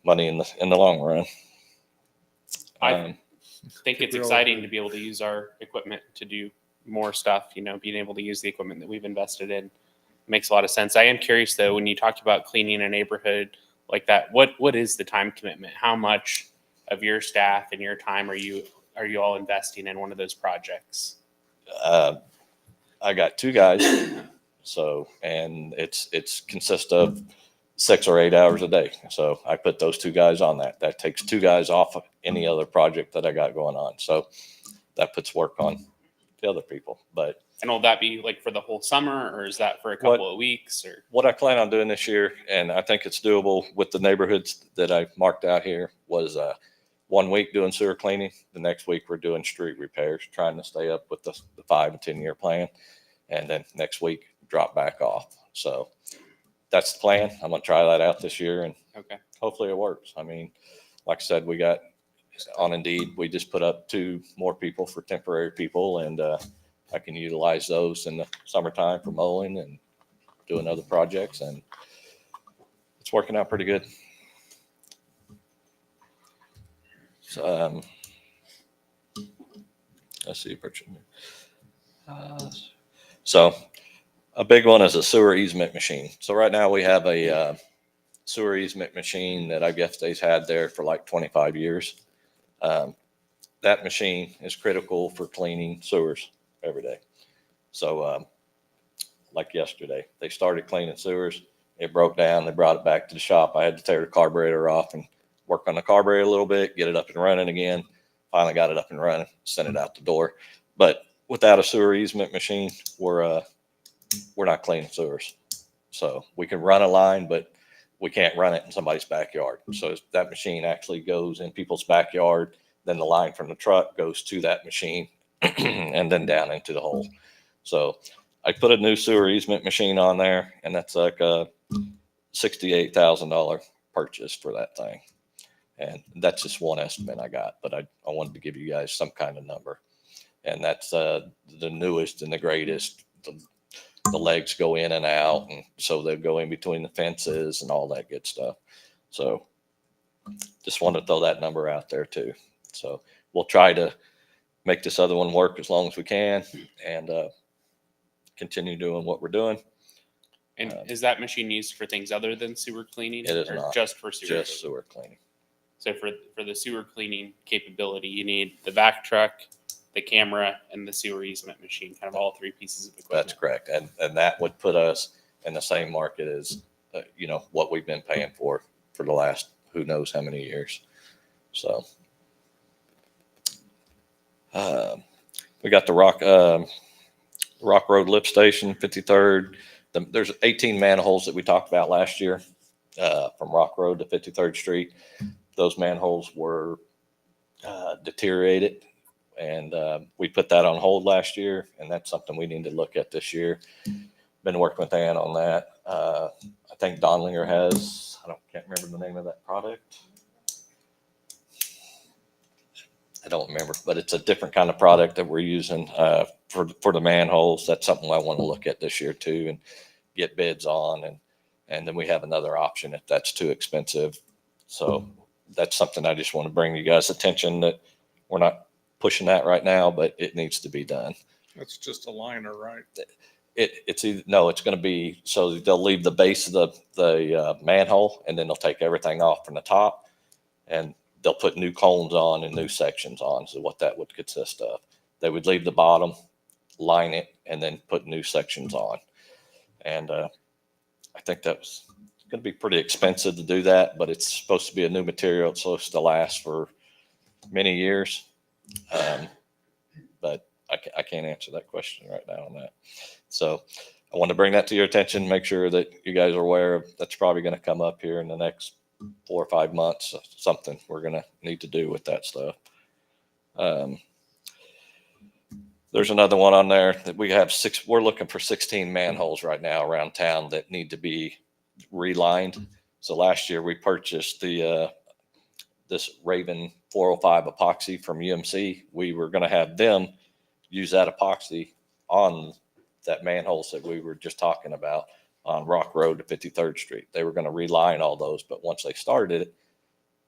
money in the long run. think it's We're all exciting good. to be able to use our equipment to do more stuff. You know, being able to use the equipment that we've invested in makes a lot of sense. I am curious though, when you talked about cleaning a neighborhood like that, what is the time commitment? How much of your staff and your time are you all investing in one of those projects? I got 2 guys, so, and it's consists of 6 or 8 hours a day. So I put those 2 guys on that. That takes 2 guys off of any other project that I got going on. So that puts work on the other people. But And will that be like for the whole summer, or is that for a couple of weeks? Or what I plan on doing this year, and I think it's doable with the neighborhoods that I marked out here, was 1 week doing sewer cleaning. The next week we're doing street repairs, trying to stay up with the 5 and 10 year plan. And then next week drop back off. So that's the plan. I'm going to try that out this year, and okay, hopefully it works. I mean, like I said, we got on Indeed, we just put up 2 more people for temporary people, and I can utilize those in the summertime for mowing and doing other projects, and it's working out pretty good. So, let's see. So a big one is a sewer easement machine. So right now we have a sewer easement machine that I guess they've had there for like 25 years. That machine is critical for cleaning sewers every day. So like yesterday, they started cleaning sewers. It broke down. They brought it back to the shop. I had to tear the carburetor off and work on the carburetor a little bit, get it up and running again. Finally got it up and running, sent it out the door. But without a sewer easement machine, we're not cleaning sewers. So we can run a line, but we can't run it in somebody's backyard. So that machine actually goes in people's backyard. Then the line from the truck goes to that machine and then down into the hole. So I put a new sewer easement machine on there, and that's like a $68,000 purchase for that thing. And that's just one estimate I got, but I wanted to give you guys some kind of number. And that's the newest and the greatest. The legs go in and out, and so they go in between the fences and all that good stuff. So just wanted to throw that number out there too. So we'll try to make this other one work as long as we can, and continue doing what we're doing. and is that machine used for things other than sewer cleaning? It is or not. just for sewer. Just sewer cleaning. So for the sewer cleaning capability, you need the vac truck, the camera, and the sewer easement machine, kind of all 3 pieces of equipment. That's correct. And that would put us in the same market as, what we've been paying for the last, who knows how many years. So, we got the Rock Road Lift Station, 53rd. There's 18 manholes that we talked about last year, from Rock Road to 53rd Street. Those manholes were deteriorated, and we put that on hold last year, and that's something we need to look at this year. Been working with Ann on that. I think Donlinger has, can't remember the name of that product. I don't remember, but it's a different kind of product that we're using for the manholes. That's something I want to look at this year too, and get bids on, and then we have another option if that's too expensive. So that's something I just want to bring you guys' attention, that we're not pushing that right now, but it needs to be done. That's just a liner, right? It's going to be, so they'll leave the base of the manhole, and then they'll take everything off from the top, and they'll put new cones on and new sections on. So what that would consist of, they would leave the bottom, line it, and then put new sections on. And I think that was going to be pretty expensive to do that, but it's supposed to be a new material. It's supposed to last for many years. But I can't answer that question right now on that. So I want to bring that to your attention, make sure that you guys are aware of that's probably going to come up here in the next 4 or 5 months, something we're going to need to do with that stuff. There's another one on there that we're looking for 16 manholes right now around town that need to be relined. So last year we purchased this Raven 405 epoxy from UMC. We were going to have them use that epoxy on that manholes that we were just talking about on Rock Road to 53rd Street. They were going to reline all those, but once they started it,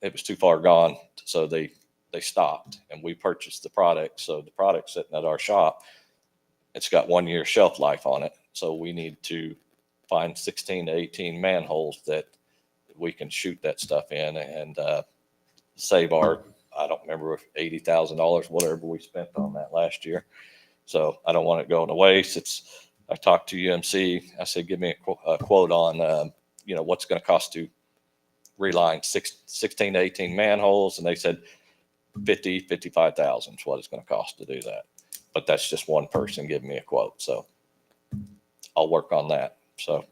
it was too far gone. So they they stopped, and we purchased the product. So the product sitting at our shop, it's got 1 year shelf life on it. So we need to find 16 to 18 manholes that we can shoot that stuff in and save our, I don't remember, $80,000, whatever we spent on that last year. So I don't want it going to waste. I talked to UMC. I said, give me a quote on, what's going to cost to reline 16 to 18 manholes. And they said 55,000 is what it's going to cost to do that. But that's just one person giving me a quote. So I'll work on that. So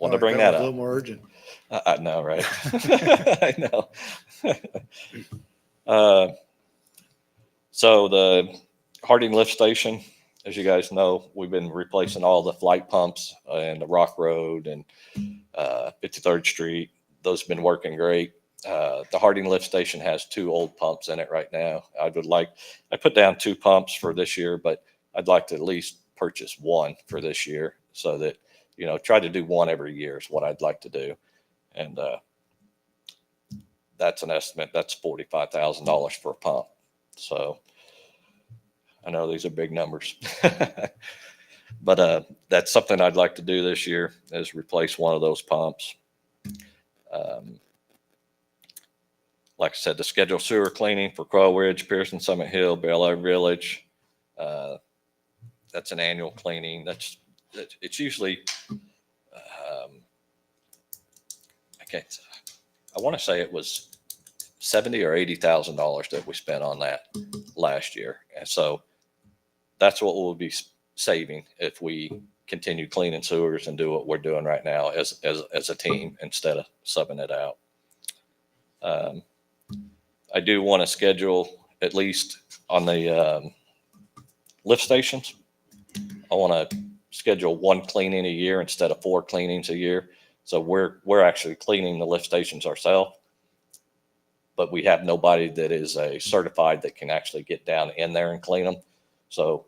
want to bring that A up. little more urgent. I know, right? I know. So the Harding lift station, as you guys know, we've been replacing all the flight pumps and the Rock Road and 53rd Street. Those have been working great. The Harding lift station has 2 old pumps in it right now. I put down 2 pumps for this year, but I'd like to at least purchase 1 for this year so that, try to do 1 every year is what I'd like to do. And that's an estimate. That's $45,000 for a pump. So I know these are big numbers, but that's something I'd like to do this year is replace one of those pumps. Like I said, the scheduled sewer cleaning for Quail Ridge, Pearson Summit Hill, Bel Aire Village. That's an annual cleaning. It's usually, I want to say it was $70,000 or $80,000 that we spent on that last year. And so that's what we'll be saving if we continue cleaning sewers and do what we're doing right now as a team instead of subbing it out. I do want to schedule, at least on the lift stations, I want to schedule 1 cleaning a year instead of 4 cleanings a year. So we're actually cleaning the lift stations ourselves, but we have nobody that is a certified that can actually get down in there and clean them. So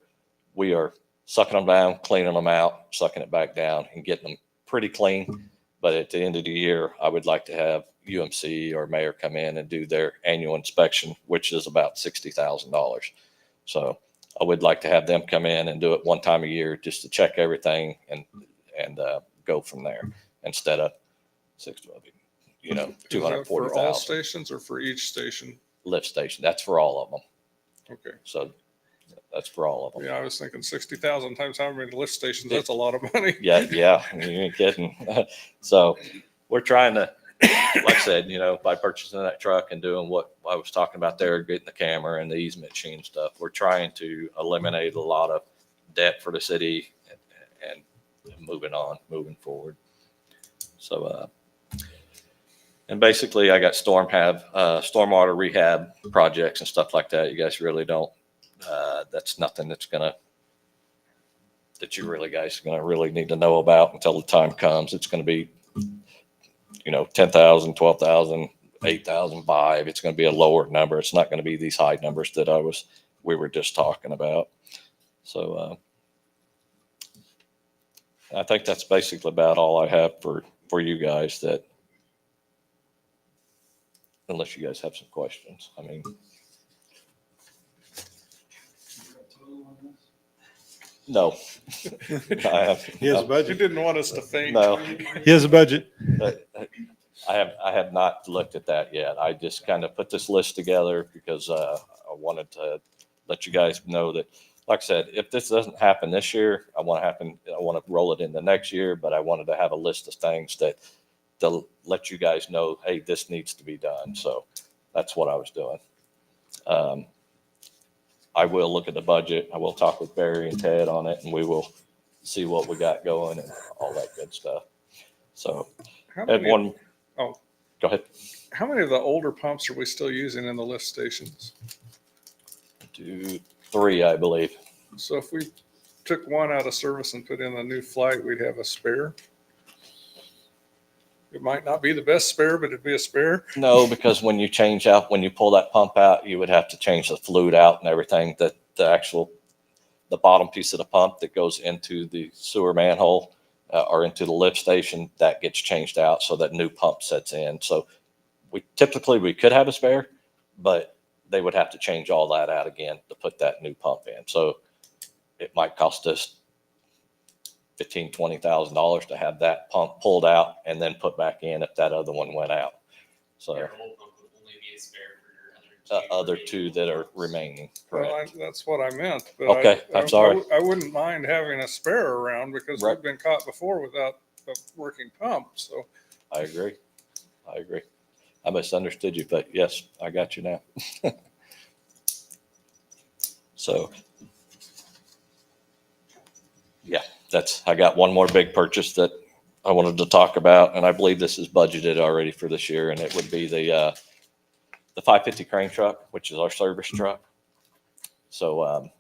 we are sucking them down, cleaning them out, sucking it back down, and getting them pretty clean. But at the end of the year, I would like to have UMC or mayor come in and do their annual inspection, which is about $60,000. So I would like to have them come in and do it 1 time a year just to check everything and go from there instead of 240,000 For all stations or for each station? lift station. That's for all of them. Okay. So that's for all of them. Yeah, I was thinking 60,000 times how many lift stations? That's a lot of money. Yeah. You ain't kidding. So we're trying to, like I said, by purchasing that truck and doing what I was talking about there, getting the camera and the easement machine stuff, we're trying to eliminate a lot of debt for the city and moving forward. So, and basically I got stormwater rehab projects and stuff like that. You guys really don't, that's nothing that you really guys are going to really need to know about until the time comes. It's going to be, 10,000, 12,000, 8,005. It's going to be a lower number. It's not going to be these high numbers that we were just talking about. So, I think that's basically about all I have for you guys unless you guys have some questions. I mean, no. I have, He has a You budget. didn't want us to faint. no. He has a budget. I have not looked at that yet. I just kind of put this list together because I wanted to let you guys know that, like I said, if this doesn't happen this year, I want to roll it into next year, but I wanted to have a list of things to let you guys know, hey, this needs to be done. So that's what I was doing. I will look at the budget. I will talk with Barry and Ted on it, and we will see what we got going and all that good stuff. So How I had many, one. Oh. Go ahead. how many of the older pumps are we still using in the lift stations? 2, 3, I believe. So if we took one out of service and put in a new flight, we'd have a spare. It might not be the best spare, but it'd be a spare. No, because when you pull that pump out, you would have to change the fluid out and everything. That the bottom piece of the pump that goes into the sewer manhole or into the lift station, that gets changed out so that new pump sets in. So we could have a spare, but they would have to change all that out again to put that new pump in. So it might cost us $15,000-$20,000 to have that pump pulled out and then put back in if that other one went out. So Your whole pump would only be a spare for your other two that are remaining. Well, Correct. that's what I meant. But Okay, I'm sorry. I wouldn't mind having a spare around because Right. we've been caught before without a working pump. So I agree. I misunderstood you, but yes, I got you now. So, yeah, I got one more big purchase that I wanted to talk about, and I believe this is budgeted already for this year, and it would be the 550 crane truck, which is our service truck. So,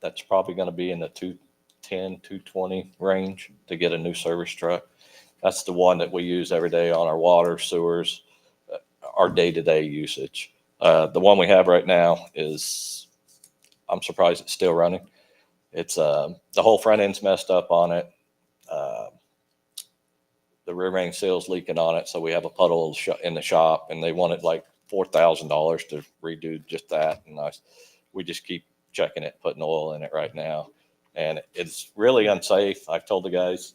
that's probably going to be in the 210, 220 range to get a new service truck. That's the one that we use every day on our water, sewers, our day-to-day usage. The one we have right now is, I'm surprised it's still running. It's the whole front end's messed up on it. The rear main seal's leaking on it, so we have a puddle in the shop, and they wanted like $4,000 to redo just that. And we just keep checking it, putting oil in it right now, and it's really unsafe. I've told the guys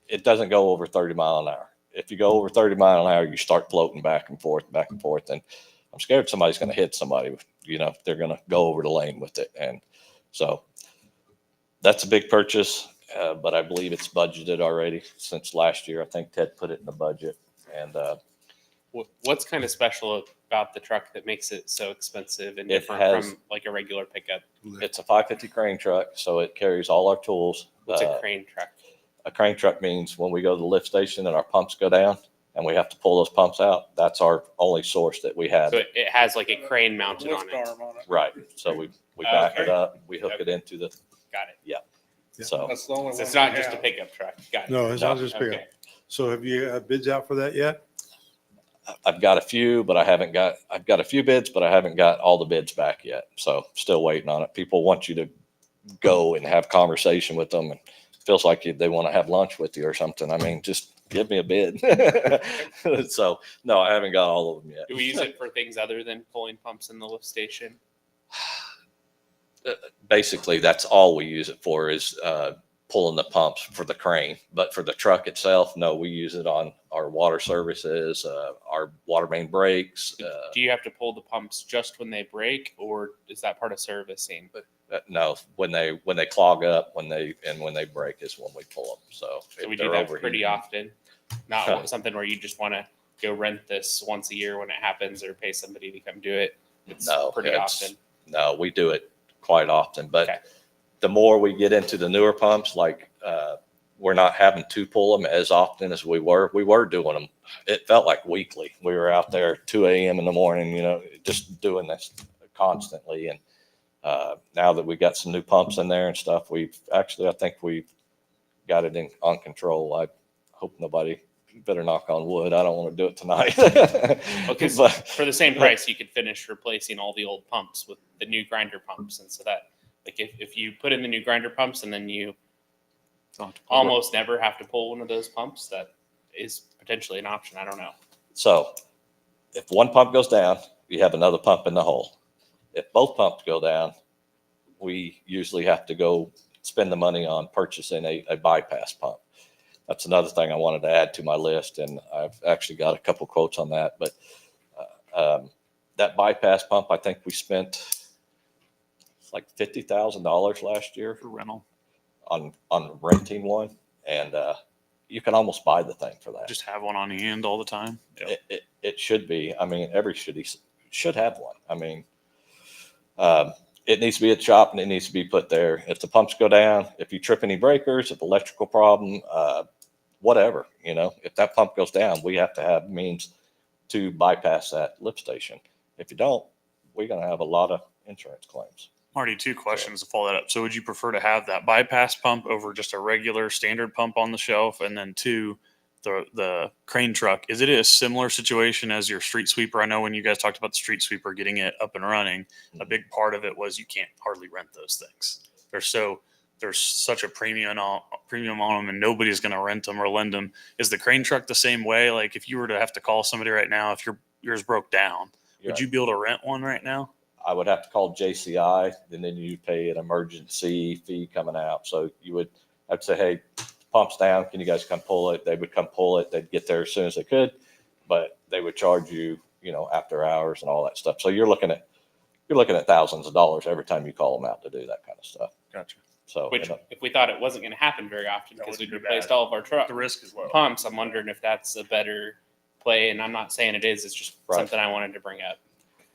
it doesn't go over 30 mile an hour. If you go over 30 mile an hour, you start floating back and forth, and I'm scared somebody's going to hit somebody. They're going to go over the lane with it, and so that's a big purchase. But I believe it's budgeted already since last year. I think Ted put it in the budget, and What's kind of special about the truck that makes it so expensive and It different has- from like a regular pickup? it's a 550 crane truck, so it carries all our tools. What's a crane truck? A crane truck means when we go to the lift station and our pumps go down and we have to pull those pumps out, that's our only source that we have. So it has like a crane mounted on lift it. arm on it. Right. So we back Okay. it up, we hook it into the, Got it. so That's the only So one. it's not we just a have. pickup truck. Got it. No, it's not No. just big. Okay. So have you bids out for that yet? I've got a few, but I've got a few bids, but I haven't got all the bids back yet. So still waiting on it. People want you to go and have conversation with them, and it feels like they want to have lunch with you or something. I mean, just give me a bid. So no, I haven't got all of them yet. Do we use it for things other than pulling pumps in the lift station? Basically, that's all we use it for is pulling the pumps for the crane. But for the truck itself, no, we use it on our water services, our water main breaks. Do you have to pull the pumps just when they break, or is that part of servicing? No, when they clog up, when they break is when we pull them. So So we if do they're that pretty overheating- often. Not something where you just want to go rent this once a year when it happens, or pay somebody to come do it. It's No, pretty often. No, we do it quite often, but Okay. the more we get into the newer pumps, like we're not having to pull them as often as we were. We were doing them. It felt like weekly. We were out there 2 a.m. in the morning, just doing this constantly. And now that we got some new pumps in there and stuff, I think we've got it on control. I hope nobody better knock on wood. I don't want to do it tonight. Because But- for the same price, you could finish replacing all the old pumps with the new grinder pumps. And so that, like, if you put in the new grinder pumps and then you almost never have to pull one of those pumps, that is potentially an option. I don't know. So if one pump goes down, you have another pump in the hole. If both pumps go down, we usually have to go spend the money on purchasing a bypass pump. That's another thing I wanted to add to my list, and I've actually got a couple quotes on that. But that bypass pump, I think we spent like $50,000 last year For rental. on renting one, and you can almost buy the thing for that. Just have one on hand all the time. Yeah. It should be. I mean, every city should have one. I mean, it needs to be at the shop and it needs to be put there. If the pumps go down, if you trip any breakers, if electrical problem, whatever, if that pump goes down, we have to have means to bypass that lift station. If you don't, we're going to have a lot of insurance claims. Marty, 2 questions to follow that up. So would you prefer to have that bypass pump over just a regular standard pump on the shelf? And then 2, the crane truck, is it a similar situation as your street sweeper? I know when you guys talked about the street sweeper getting it up and running, a big part of it was you can't hardly rent those things. There's such a premium on them, and nobody's going to rent them or lend them. Is the crane truck the same way? Like if you were to have to call somebody right now, if yours broke down, Would you be able to rent one right now? I would have to call JCI, and then you pay an emergency fee coming out. So you would have to say, hey, pump's down. Can you guys come pull it? They would come pull it. They'd get there as soon as they could, but they would charge you, after hours and all that stuff. So you're looking at thousands of dollars every time you call them out to do that kind of stuff. Gotcha. So Which, if we thought it wasn't going to happen very often That because wouldn't we'd be replaced bad. all of our truck The risk is low. pumps, I'm wondering if that's a better play. And I'm not saying it is. It's just Right. something I wanted to bring up.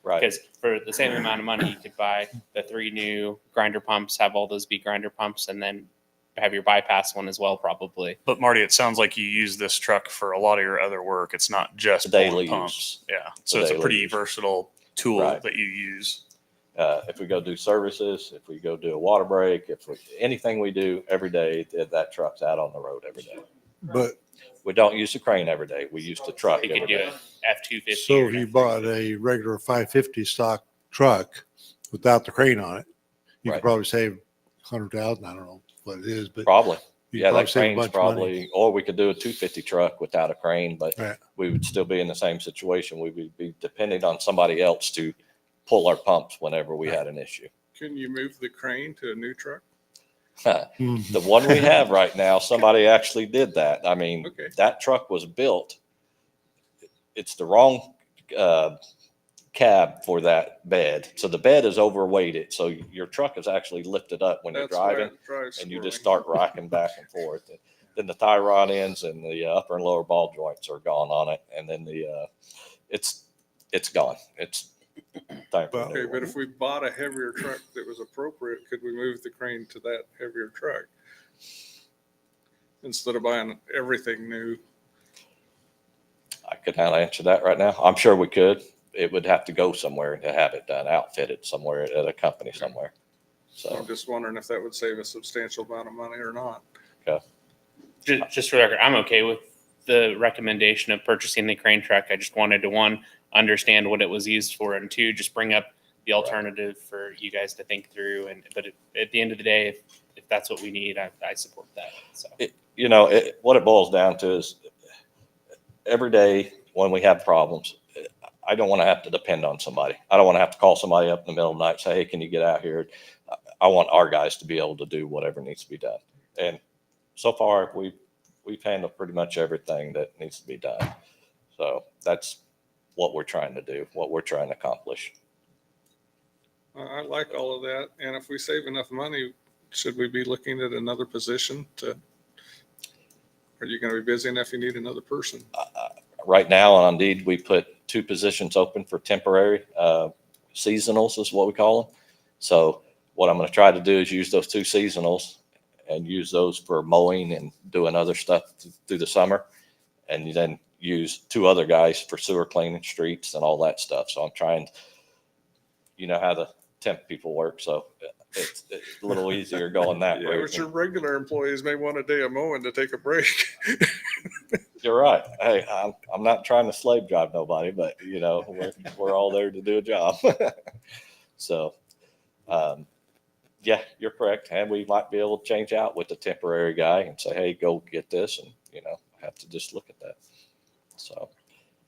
right. Because for the same amount of money, you could buy the 3 new grinder pumps, have all those be grinder pumps, and then have your bypass one as well, probably. But Marty, it sounds like you use this truck for a lot of your other work. It's not just Daily pulling use. pumps. Yeah. So The it's a daily pretty use. versatile tool Right. that you use. If we go do services, if we go do a water break, anything we do every day, that truck's out on the road every day. But We don't use the crane every day. We use the truck You every could do day. an F-250. so or if an you F-350. bought a regular 550 stock truck without the crane on it, you Right. could probably save 100,000. I don't know what it is, but Probably. you Yeah, could that save a crane's bunch of money. probably, or we could do a 250 truck without a crane, but Right. we would still be in the same situation. We would be depending on somebody else to pull our pumps whenever we had an issue. Can you move the crane to a new truck? The one we have right now, somebody actually did that. I mean, Okay. that truck was built. It's the wrong cab for that bed. So the bed is overweighted. So your truck is actually lifted up when you're That's why driving, it drives and you just squirrely. start rocking back and forth. Then the tie rod ends and the upper and lower ball joints are gone on it, and then it's gone. It's time for a new Okay, one. but if we bought a heavier truck that was appropriate, could we move the crane to that heavier truck? Instead of buying everything new? I could not answer that right now. I'm sure we could. It would have to go somewhere to have it done, outfitted somewhere at a company somewhere. So I'm just wondering if that would save a substantial amount of money or not. Just for the record, I'm okay with the recommendation of purchasing the crane truck. I just wanted to, 1, understand what it was used for, and 2, just bring up the alternative for you guys to think through. But at the end of the day, if that's what we need, I support that. So what it boils down to is every day when we have problems, I don't want to have to depend on somebody. I don't want to have to call somebody up in the middle of the night and say, hey, can you get out here? I want our guys to be able to do whatever needs to be done. And so far, we've handled pretty much everything that needs to be done. So that's what we're trying to do, what we're trying to accomplish. I like all of that. And if we save enough money, should we be looking at another position are you going to be busy enough you need another person? Right now on Indeed, we put 2 positions open for temporary seasonals is what we call them. So what I'm going to try to do is use those 2 seasonals and use those for mowing and doing other stuff through the summer. And then use 2 other guys for sewer cleaning, streets and all that stuff. So I'm trying, how the temp people work. So it's a little easier going that Yeah, way. but your regular employees may want a day of mowing to take a break. You're right. Hey, I'm not trying to slave drive nobody, but we're all there to do a job. So, yeah, you're correct. And we might be able to change out with the temporary guy and say, hey, go get this. And, have to just look at that. So,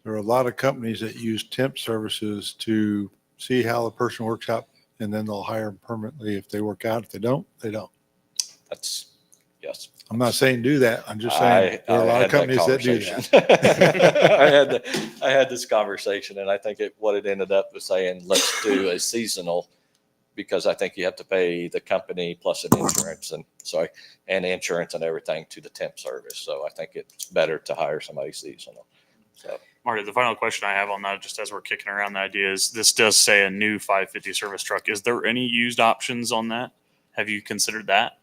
there are a lot of companies that use temp services to see how the person works out, and then they'll hire them permanently if they work out. If they don't, they don't. that's, yes. I'm not saying do that. I'm just saying there are a lot of companies that do that. that. I had this conversation, and I think what it ended up was saying, let's do a seasonal, because I think you have to pay the company plus an insurance and insurance and everything to the temp service. So I think it's better to hire somebody seasonal. So Marty, the final question I have on that, just as we're kicking around the idea, is this does say a new 550 service truck. Is there any used options on that? Have you considered that?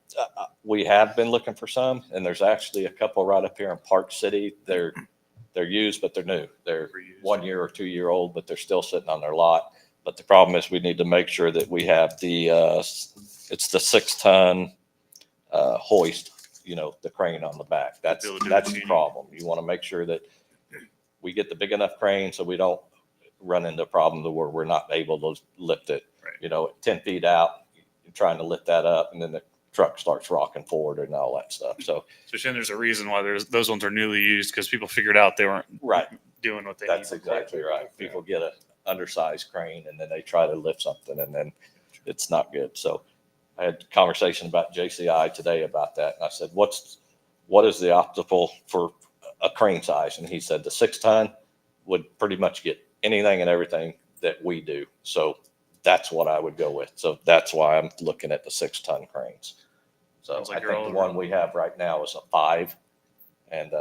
we have been looking for some, and there's actually a couple right up here in Park City. They're used, but they're new. They're 1 year or 2 year old, but they're still sitting on their lot. But the problem is we need to make sure that we have it's the 6-ton hoist, the crane on the back. That's Be able to do the what you need. problem. You want to make sure that we get the big enough crane so we don't run into a problem where we're not able to lift it, Right. 10 feet out, you're trying to lift that up, and then the truck starts rocking forward and all that stuff. So Shane, there's a reason why those ones are newly used, because people figured out they weren't right. doing what they That's needed. exactly right. People get undersized crane and then they try to lift something and then it's not good. So I had a conversation about JCI today about that. And I said, what is the optimal for a crane size? And he said the 6-ton would pretty much get anything and everything that we do. So that's what I would go with. So that's why I'm looking at the 6-ton cranes. So Sounds like I you're think all the over one we have right now is a 5, and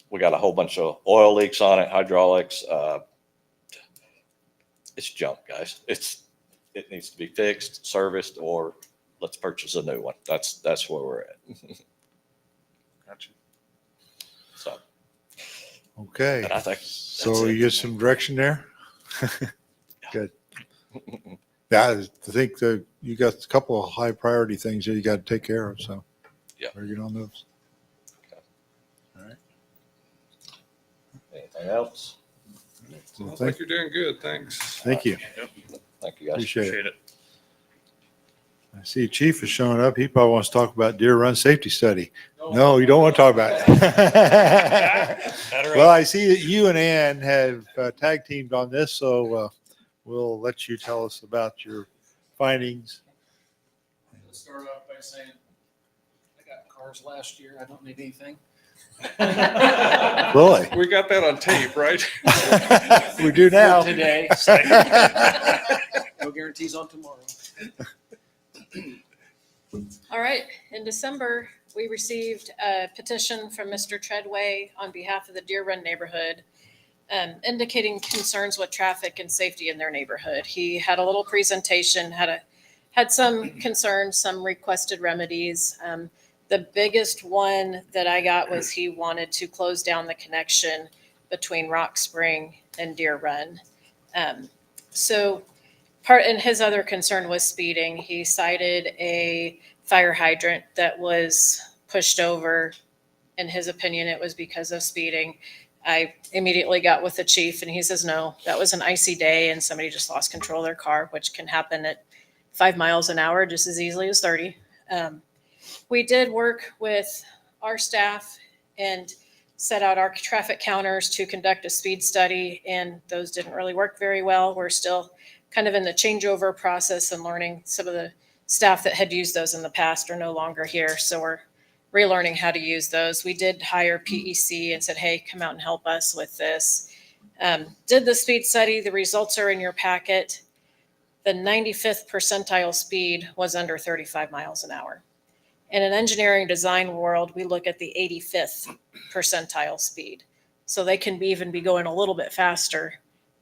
we got a whole bunch of oil leaks on it, hydraulics. It's junk, guys. It needs to be fixed, serviced, or let's purchase a new one. That's where we're at. Gotcha. So, Okay. and I think So you get some direction there? Good. Yeah, I think that you got a couple of high priority things that you got to take care of. So Yeah. better get on those. Okay. All right. Anything else? Well, Sounds like you're doing good. Thanks. thank you. Yep. Thank you, guys. Appreciate it. Appreciate it. I see Chief is showing up. He probably wants to talk about deer run safety study. No, you don't want to talk about it. Better Well, up. I see that you and Ann have tag teamed on this, so we'll let you tell us about your findings. Let's start off by saying, I got cars last year. I don't need anything. Really? We got that on tape, right? We do now. For today. No guarantees on tomorrow. All right, in December, we received a petition from Mr. Treadway on behalf of the Deer Run neighborhood, indicating concerns with traffic and safety in their neighborhood. He had a little presentation, had some concerns, some requested remedies. The biggest one that I got was he wanted to close down the connection between Rock Spring and Deer Run. And his other concern was speeding. He cited a fire hydrant that was pushed over. In his opinion, it was because of speeding. I immediately got with the chief and he says, no, that was an icy day and somebody just lost control of their car, which can happen at 5 miles an hour just as easily as 30. We did work with our staff and set out our traffic counters to conduct a speed study, and those didn't really work very well. We're still kind of in the changeover process and learning. Some of the staff that had used those in the past are no longer here, so we're relearning how to use those. We did hire PEC and said, hey, come out and help us with this. Did the speed study. The results are in your packet. The 95th percentile speed was under 35 miles an hour. In an engineering design world, we look at the 85th percentile speed. So they can even be going a little bit faster,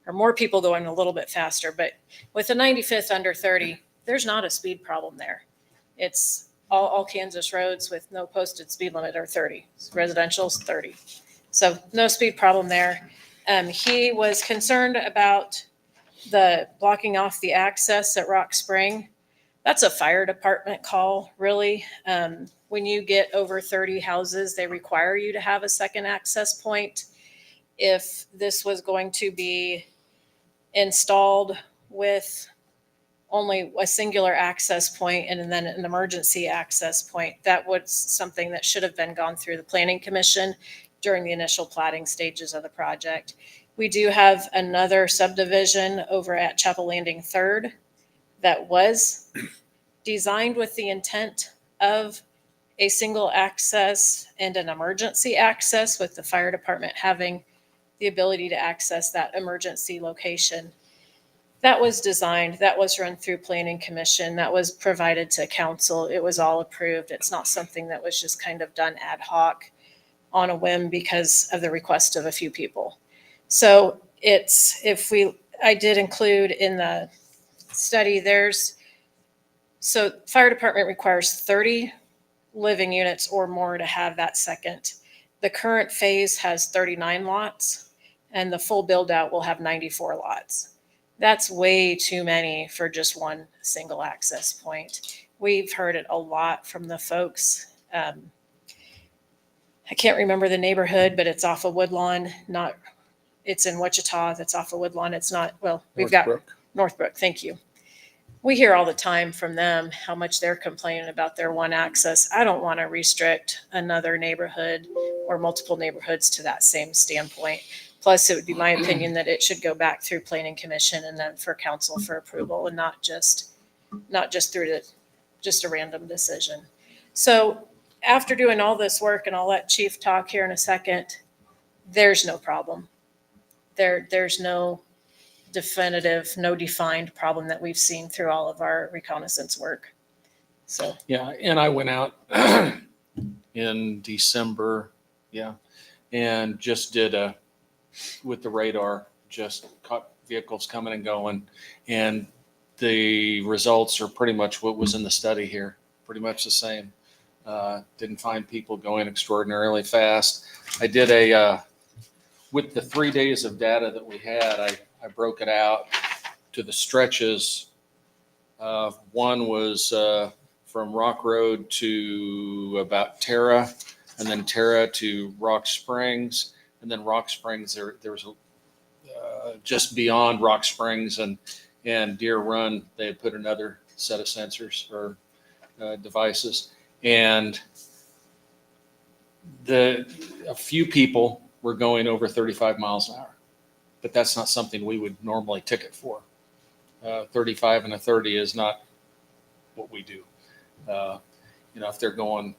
or more people going a little bit faster. But with the 95th under 30, there's not a speed problem there. It's all Kansas roads with no posted speed limit are 30. Residential's 30. So no speed problem there. He was concerned about the blocking off the access at Rock Spring. That's a fire department call, really. When you get over 30 houses, they require you to have a second access point. If this was going to be installed with only a singular access point and then an emergency access point, that was something that should have been gone through the Planning Commission during the initial platting stages of the project. We do have another subdivision over at Chapel Landing 3rd that was designed with the intent of a single access and an emergency access, with the fire department having the ability to access that emergency location. That was designed, that was run through Planning Commission, that was provided to council. It was all approved. It's not something that was just kind of done ad hoc on a whim because of the request of a few people. So I did include in the study, so fire department requires 30 living units or more to have that second. The current phase has 39 lots, and the full build out will have 94 lots. That's way too many for just one single access point. We've heard it a lot from the folks. I can't remember the neighborhood, but it's off of Woodlawn. It's in Wichita. That's off of Woodlawn. It's not, well, we've got Northbrook. Thank you. We hear all the time from them how much they're complaining about their one access. I don't want to restrict another neighborhood or multiple neighborhoods to that same standpoint. Plus, it would be my opinion that it should go back through planning commission and then for council for approval and not just through just a random decision. So after doing all this work, and I'll let Chief talk here in a second, there's no problem. There's no definitive, no defined problem that we've seen through all of our reconnaissance work. So, Yeah, and I went out in December, and just did with the radar, just caught vehicles coming and going. And the results are pretty much what was in the study here, pretty much the same. Didn't find people going extraordinarily fast. I did with the 3 days of data that we had, I broke it out to the stretches. One was from Rock Road to about Terra, and then Terra to Rock Springs, and then Rock Springs. There was just beyond Rock Springs and Deer Run. They had put another set of sensors or devices, and a few people were going over 35 miles an hour, but that's not something we would normally ticket for. 35 and a 30 is not what we do. If they're going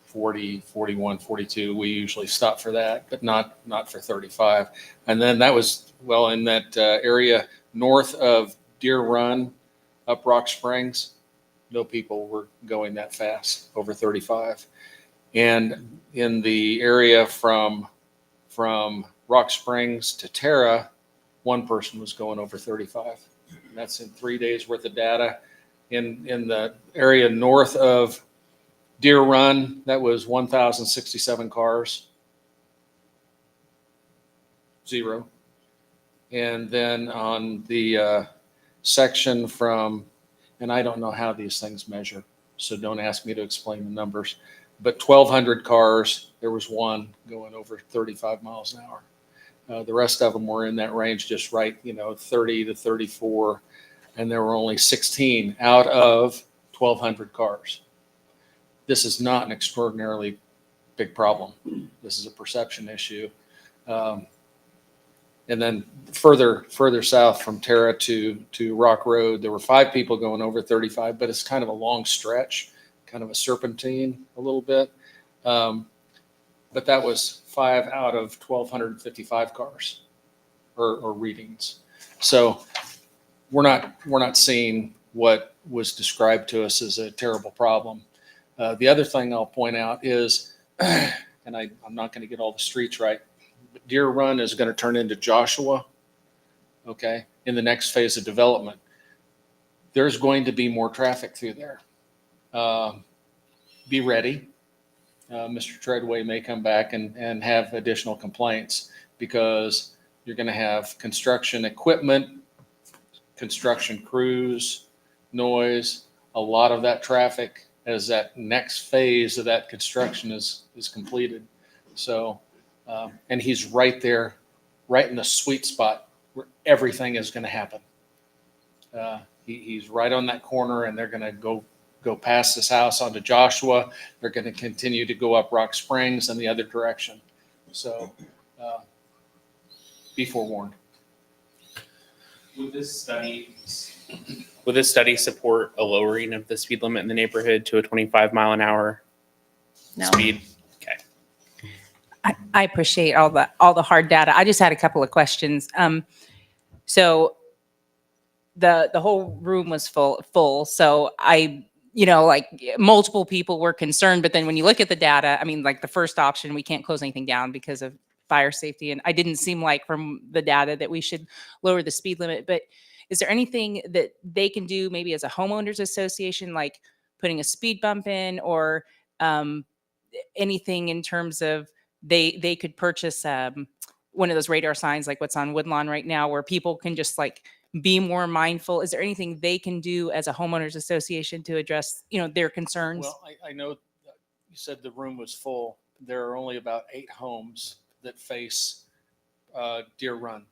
40, 41, 42, we usually stop for that, but not for 35. And then that was, in that area north of Deer Run, up Rock Springs, no people were going that fast, over 35. And in the area from Rock Springs to Terra, one person was going over 35. And that's in 3 days worth of data. In the area north of Deer Run, that was 1,067 cars, 0. And then on the section from, and I don't know how these things measure, so don't ask me to explain the numbers, but 1,200 cars, there was one going over 35 miles an hour. The rest of them were in that range, just right, 30 to 34. And there were only 16 out of 1,200 cars. This is not an extraordinarily big problem. This is a perception issue. And then further south from Terra to Rock Road, there were 5 people going over 35, but it's kind of a long stretch, kind of a serpentine a little bit. But that was 5 out of 1,255 cars or readings. So we're not seeing what was described to us as a terrible problem. The other thing I'll point out is, and I'm not going to get all the streets right, but Deer Run is going to turn into Joshua, okay, in the next phase of development. There's going to be more traffic through there. Be ready. Mr. Treadway may come back and have additional complaints because you're going to have construction equipment, construction crews, noise, a lot of that traffic as that next phase of that construction is completed. So, and he's right there, right in the sweet spot where everything is going to happen. He's right on that corner, and they're going to go past this house onto Joshua. They're going to continue to go up Rock Springs in the other direction. So be forewarned. Would this study support a lowering of the speed limit in the neighborhood to a 25 mile an hour No. speed? Okay. I appreciate all the hard data. I just had a couple of questions. So the whole room was full. So multiple people were concerned, but then when you look at the data, I mean, like the first option, we can't close anything down because of fire safety. And I didn't seem like from the data that we should lower the speed limit, but is there anything that they can do maybe as a homeowners association, like putting a speed bump in or anything in terms of they could purchase one of those radar signs like what's on Woodlawn right now where people can just like be more mindful? Is there anything they can do as a homeowners association to address, their concerns? Well, I know you said the room was full. There are only about 8 homes that face Deer Run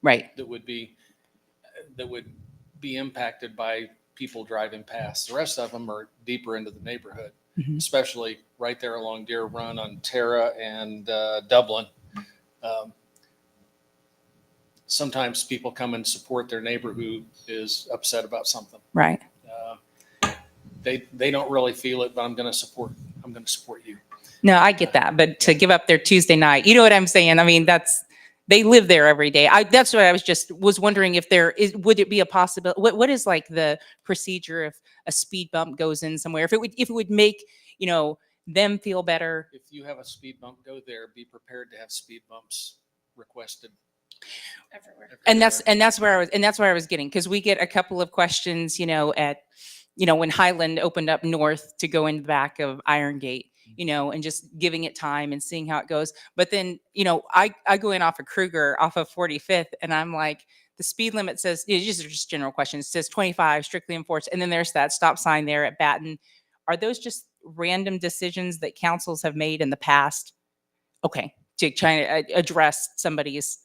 Right. that would be impacted by people driving past. The rest of them are deeper into the neighborhood, Mhm. especially right there along Deer Run on Terra and Dublin. sometimes people come and support their neighbor who is upset about something. Right. They don't really feel it, but I'm going to support you. No, I get that, but to give up their Tuesday night, you know what I'm saying? I mean, they live there every day. That's what I was wondering if would it be a possibility? What is like the procedure if a speed bump goes in somewhere? If it would make, them feel better. If you have a speed bump go there, be prepared to have speed bumps requested. Everywhere. And that's where I was getting, because we get a couple of questions, when Highland opened up north to go in the back of Iron Gate, and just giving it time and seeing how it goes. But then, I go in off of Kruger, off of 45th, and I'm like, the speed limit says, these are just general questions. It says 25, strictly enforced. And then there's that stop sign there at Batten. Are those just random decisions that councils have made in the past? Okay, to try to address somebody's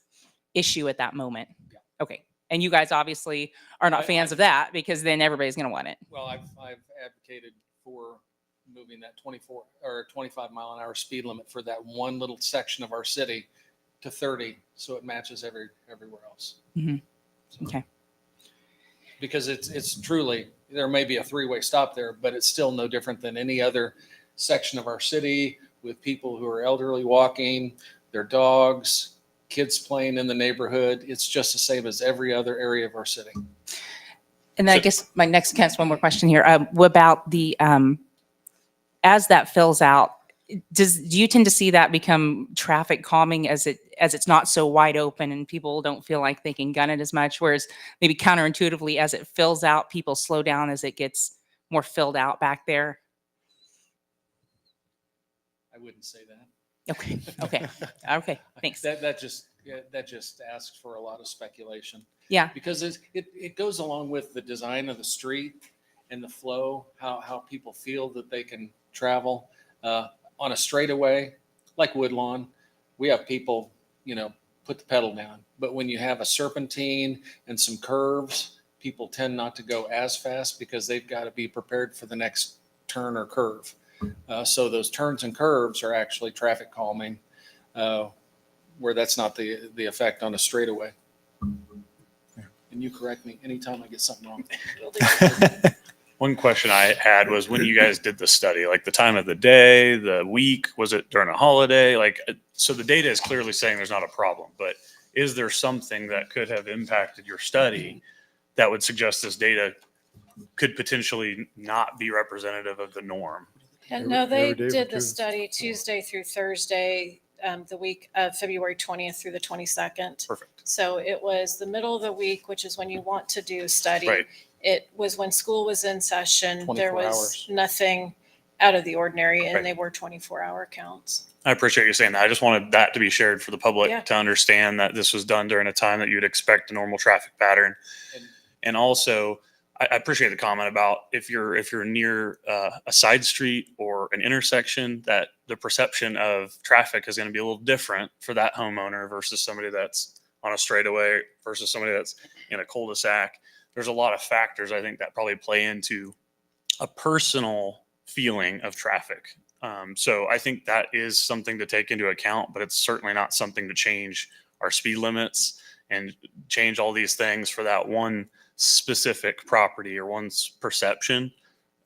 issue at that moment. Yeah. Okay. And you guys obviously are not fans of that, because then everybody's going to want it. Well, I've advocated for moving that 24 or 25 mile an hour speed limit for that one little section of our city to 30, so it matches everywhere else. Mm-hmm. So, Okay. because it's truly, there may be a 3-way stop there, but it's still no different than any other section of our city with people who are elderly walking, their dogs, kids playing in the neighborhood. It's just the same as every other area of our city. And then I guess my next one more question here. What about the, as that fills out, do you tend to see that become traffic calming as it's not so wide open and people don't feel like they can gun it as much? Whereas maybe counterintuitively, as it fills out, people slow down as it gets more filled out back there. I wouldn't say that. Okay. Thanks. That just asks for a lot of speculation. Yeah. Because it goes along with the design of the street and the flow, how people feel that they can travel. On a straightaway like Woodlawn, we have people, put the pedal down. But when you have a serpentine and some curves, people tend not to go as fast because they've got to be prepared for the next turn or curve. So those turns and curves are actually traffic calming, where that's not the effect on a straightaway. And you correct me anytime I get something wrong. One question I had was, when you guys did the study, like the time of the day, the week, was it during a holiday? So the data is clearly saying there's not a problem, but is there something that could have impacted your study that would suggest this data could potentially not be representative of the norm? Yeah, no, they Every day for did the 2. study Tuesday through Thursday, the week of February 20th through the 22nd. Perfect. So it was the middle of the week, which is when you want to do a study. Right. It was when school was in session. 24 There was hours. nothing out of the ordinary, and Right. they were 24-hour counts. I appreciate you saying that. I just wanted that to be shared for the public Yeah. to understand that this was done during a time that you'd expect a normal traffic pattern. And also, I appreciate the comment about if you're near a side street or an intersection, that the perception of traffic is going to be a little different for that homeowner versus somebody that's on a straightaway versus somebody that's in a cul-de-sac. There's a lot of factors, I think, that probably play into a personal feeling of traffic. So I think that is something to take into account, but it's certainly not something to change our speed limits and change all these things for that one specific property or one's perception.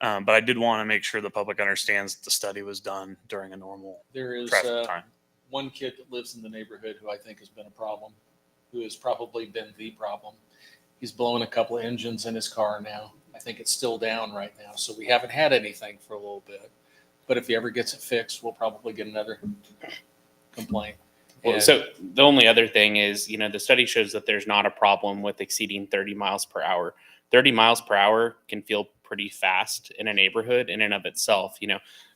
But I did want to make sure the public understands that the study was done during a normal There is traffic time. one kid that lives in the neighborhood who I think has been a problem, who has probably been the problem. He's blowing a couple of engines in his car now. I think it's still down right now. So we haven't had anything for a little bit. But if he ever gets it fixed, we'll probably get another complaint. Well, And- so the only other thing is, the study shows that there's not a problem with exceeding 30 miles per hour. 30 miles per hour can feel pretty fast in a neighborhood in and of itself.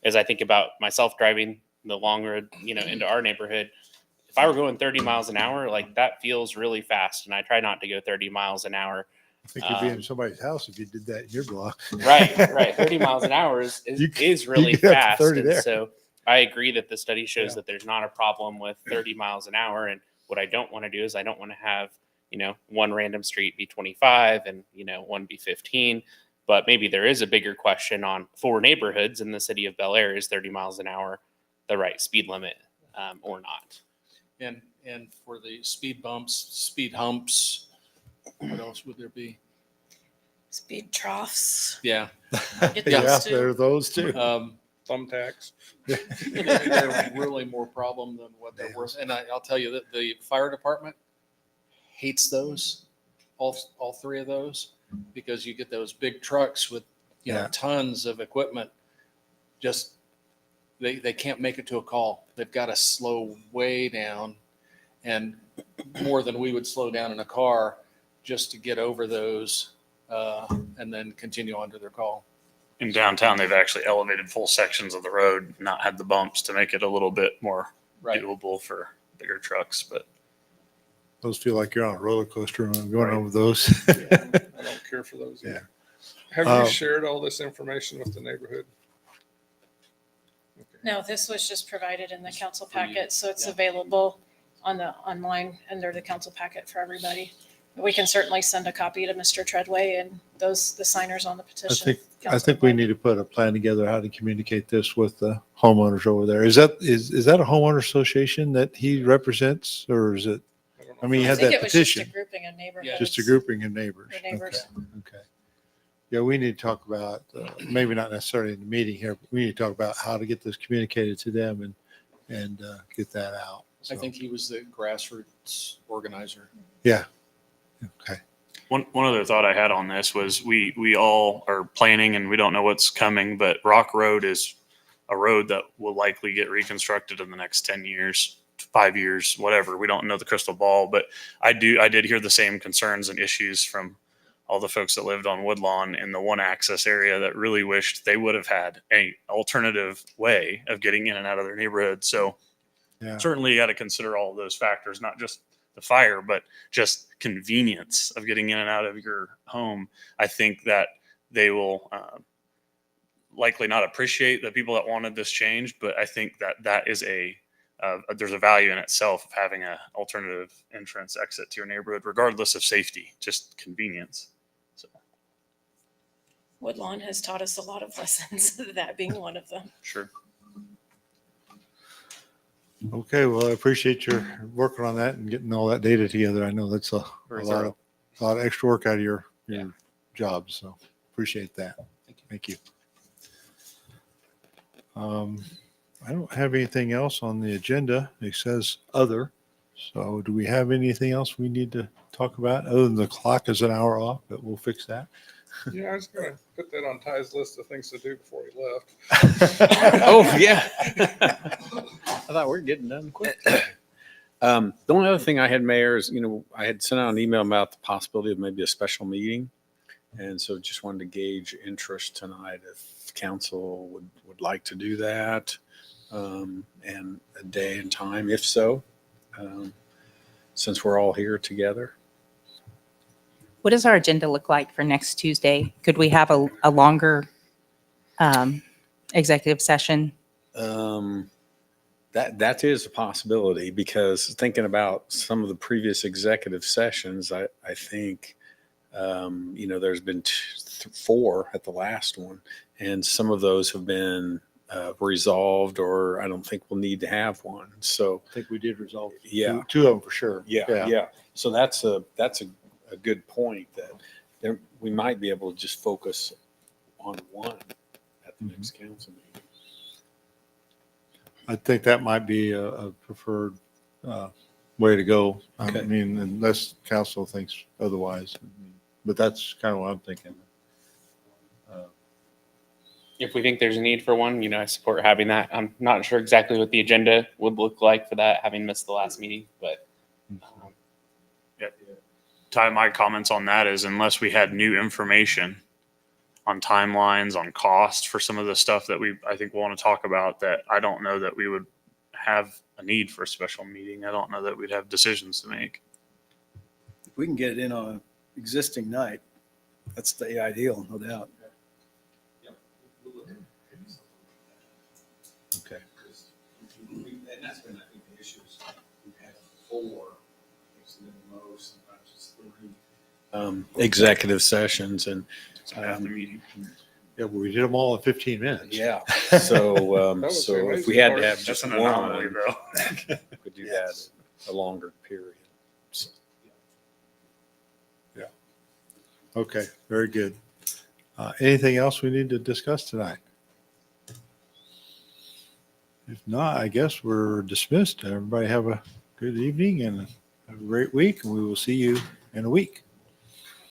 As I think about myself driving the long road, into our neighborhood, if I were going 30 miles an hour, like that feels really fast. And I try not to go 30 miles an hour. I think you'd be in somebody's house if you did that in your block. Right. 30 miles an hour is really get up to fast. 30 And there. so I agree that the study shows that there's not a problem with 30 miles an hour. And what I don't want to do is I don't want to have, one random street be 25 and, one be 15. But maybe there is a bigger question on 4 neighborhoods in the city of Bel Aire. Is 30 miles an hour the right speed limit or not? And And for the speed bumps, speed humps, what else would there be? Speed troughs. Yeah. Get Yeah, those too. there are those too. Thumbtacks. They're really more problem than what they're worth. And I'll tell you that the fire department hates those, all three of those, because you get those big trucks with, Yeah. tons of equipment. Just, they can't make it to a call. They've got to slow way down, and more than we would slow down in a car just to get over those, and then continue on to their call. In downtown, they've actually elevated full sections of the road, not had the bumps to make it a little bit more Right. doable for bigger trucks. But Those feel like you're on a roller coaster when I'm going Right. over those. I don't care for those. Yeah. either. Have Um, you shared all this information with the neighborhood? Okay. No, this was just provided in the council For you. packet, so it's Yeah. available on the online under the council packet for everybody. We can certainly send a copy to Mr. Treadway and the signers on the petition. I think we need to put a plan together how to communicate this with the homeowners over there. Is that a homeowner association that he represents, or is it I don't know I mean, you if had I think that it was just a petition. grouping of neighborhoods. just a grouping of neighbors? The neighbors. Okay. Yeah, we need to talk about, maybe not necessarily in the meeting here, but we need to talk about how to get this communicated to them and get that out. I think he was the grassroots organizer. Yeah. Okay. one other thought I had on this was we all are planning and we don't know what's coming, but Rock Road is a road that will likely get reconstructed in the next 10 years, 5 years, whatever. We don't know the crystal ball, but I did hear the same concerns and issues from all the folks that lived on Woodlawn in the one access area that really wished they would have had an alternative way of getting in and out of their neighborhood. So Yeah. certainly you got to consider all of those factors, not just the fire, but just convenience of getting in and out of your home. I think that they will likely not appreciate the people that wanted this change, but I think that is there's a value in itself of having an alternative entrance exit to your neighborhood, regardless of safety, just convenience. So Woodlawn has taught us a lot of lessons, that being one of them. sure. Okay, well, I appreciate your working on that and getting all that data together. I know that's a Very lot thorough. of extra work out of your job, so appreciate that. Thank you. I don't have anything else on the agenda. It says other. So do we have anything else we need to talk about other than the clock is an hour off, but we'll fix that? Yeah, I was gonna put that on Ty's list of things to do before he left. Oh, yeah. I thought we were getting done quick. The only other thing I had, Mayor, is, I had sent out an email about the possibility of maybe a special meeting. And so just wanted to gauge interest tonight if council would like to do that, and a day and time, if so, since we're all here together. What does our agenda look like for next Tuesday? Could we have a longer executive session? That is a possibility, because thinking about some of the previous executive sessions, I think, there's been 4 at the last one, and some of those have been resolved, or I don't think we'll need to have one. So I think we did resolve Yeah. two of them for sure. yeah. So that's a good point, that we might be able to just focus on one at the next council meeting. I think that might be a preferred way to go. Okay. I mean, unless council thinks otherwise, but that's kind of what I'm thinking. If we think there's a need for one, I support having that. I'm not sure exactly what the agenda would look like for that, having missed the last meeting, but Ty, my comments on that is unless we had new information on timelines, on cost for some of the stuff that I think we want to talk about, that I don't know that we would have a need for a special meeting. I don't know that we'd have decisions to make. If we can get it in on an existing night, that's the ideal, no doubt. Okay. And that's been, I think, the issues. We've had 4, it's been most, sometimes it's 3. Executive sessions, and After the meeting. Yeah, well, we did them all in 15 minutes. yeah. So was so the if amazing we had part. to have That's just an one, anomaly, though. we could do that. a longer period. So, Okay, very good. Anything else we need to discuss tonight? If not, I guess we're dismissed. Everybody have a good evening and a great week, and we will see you in a week.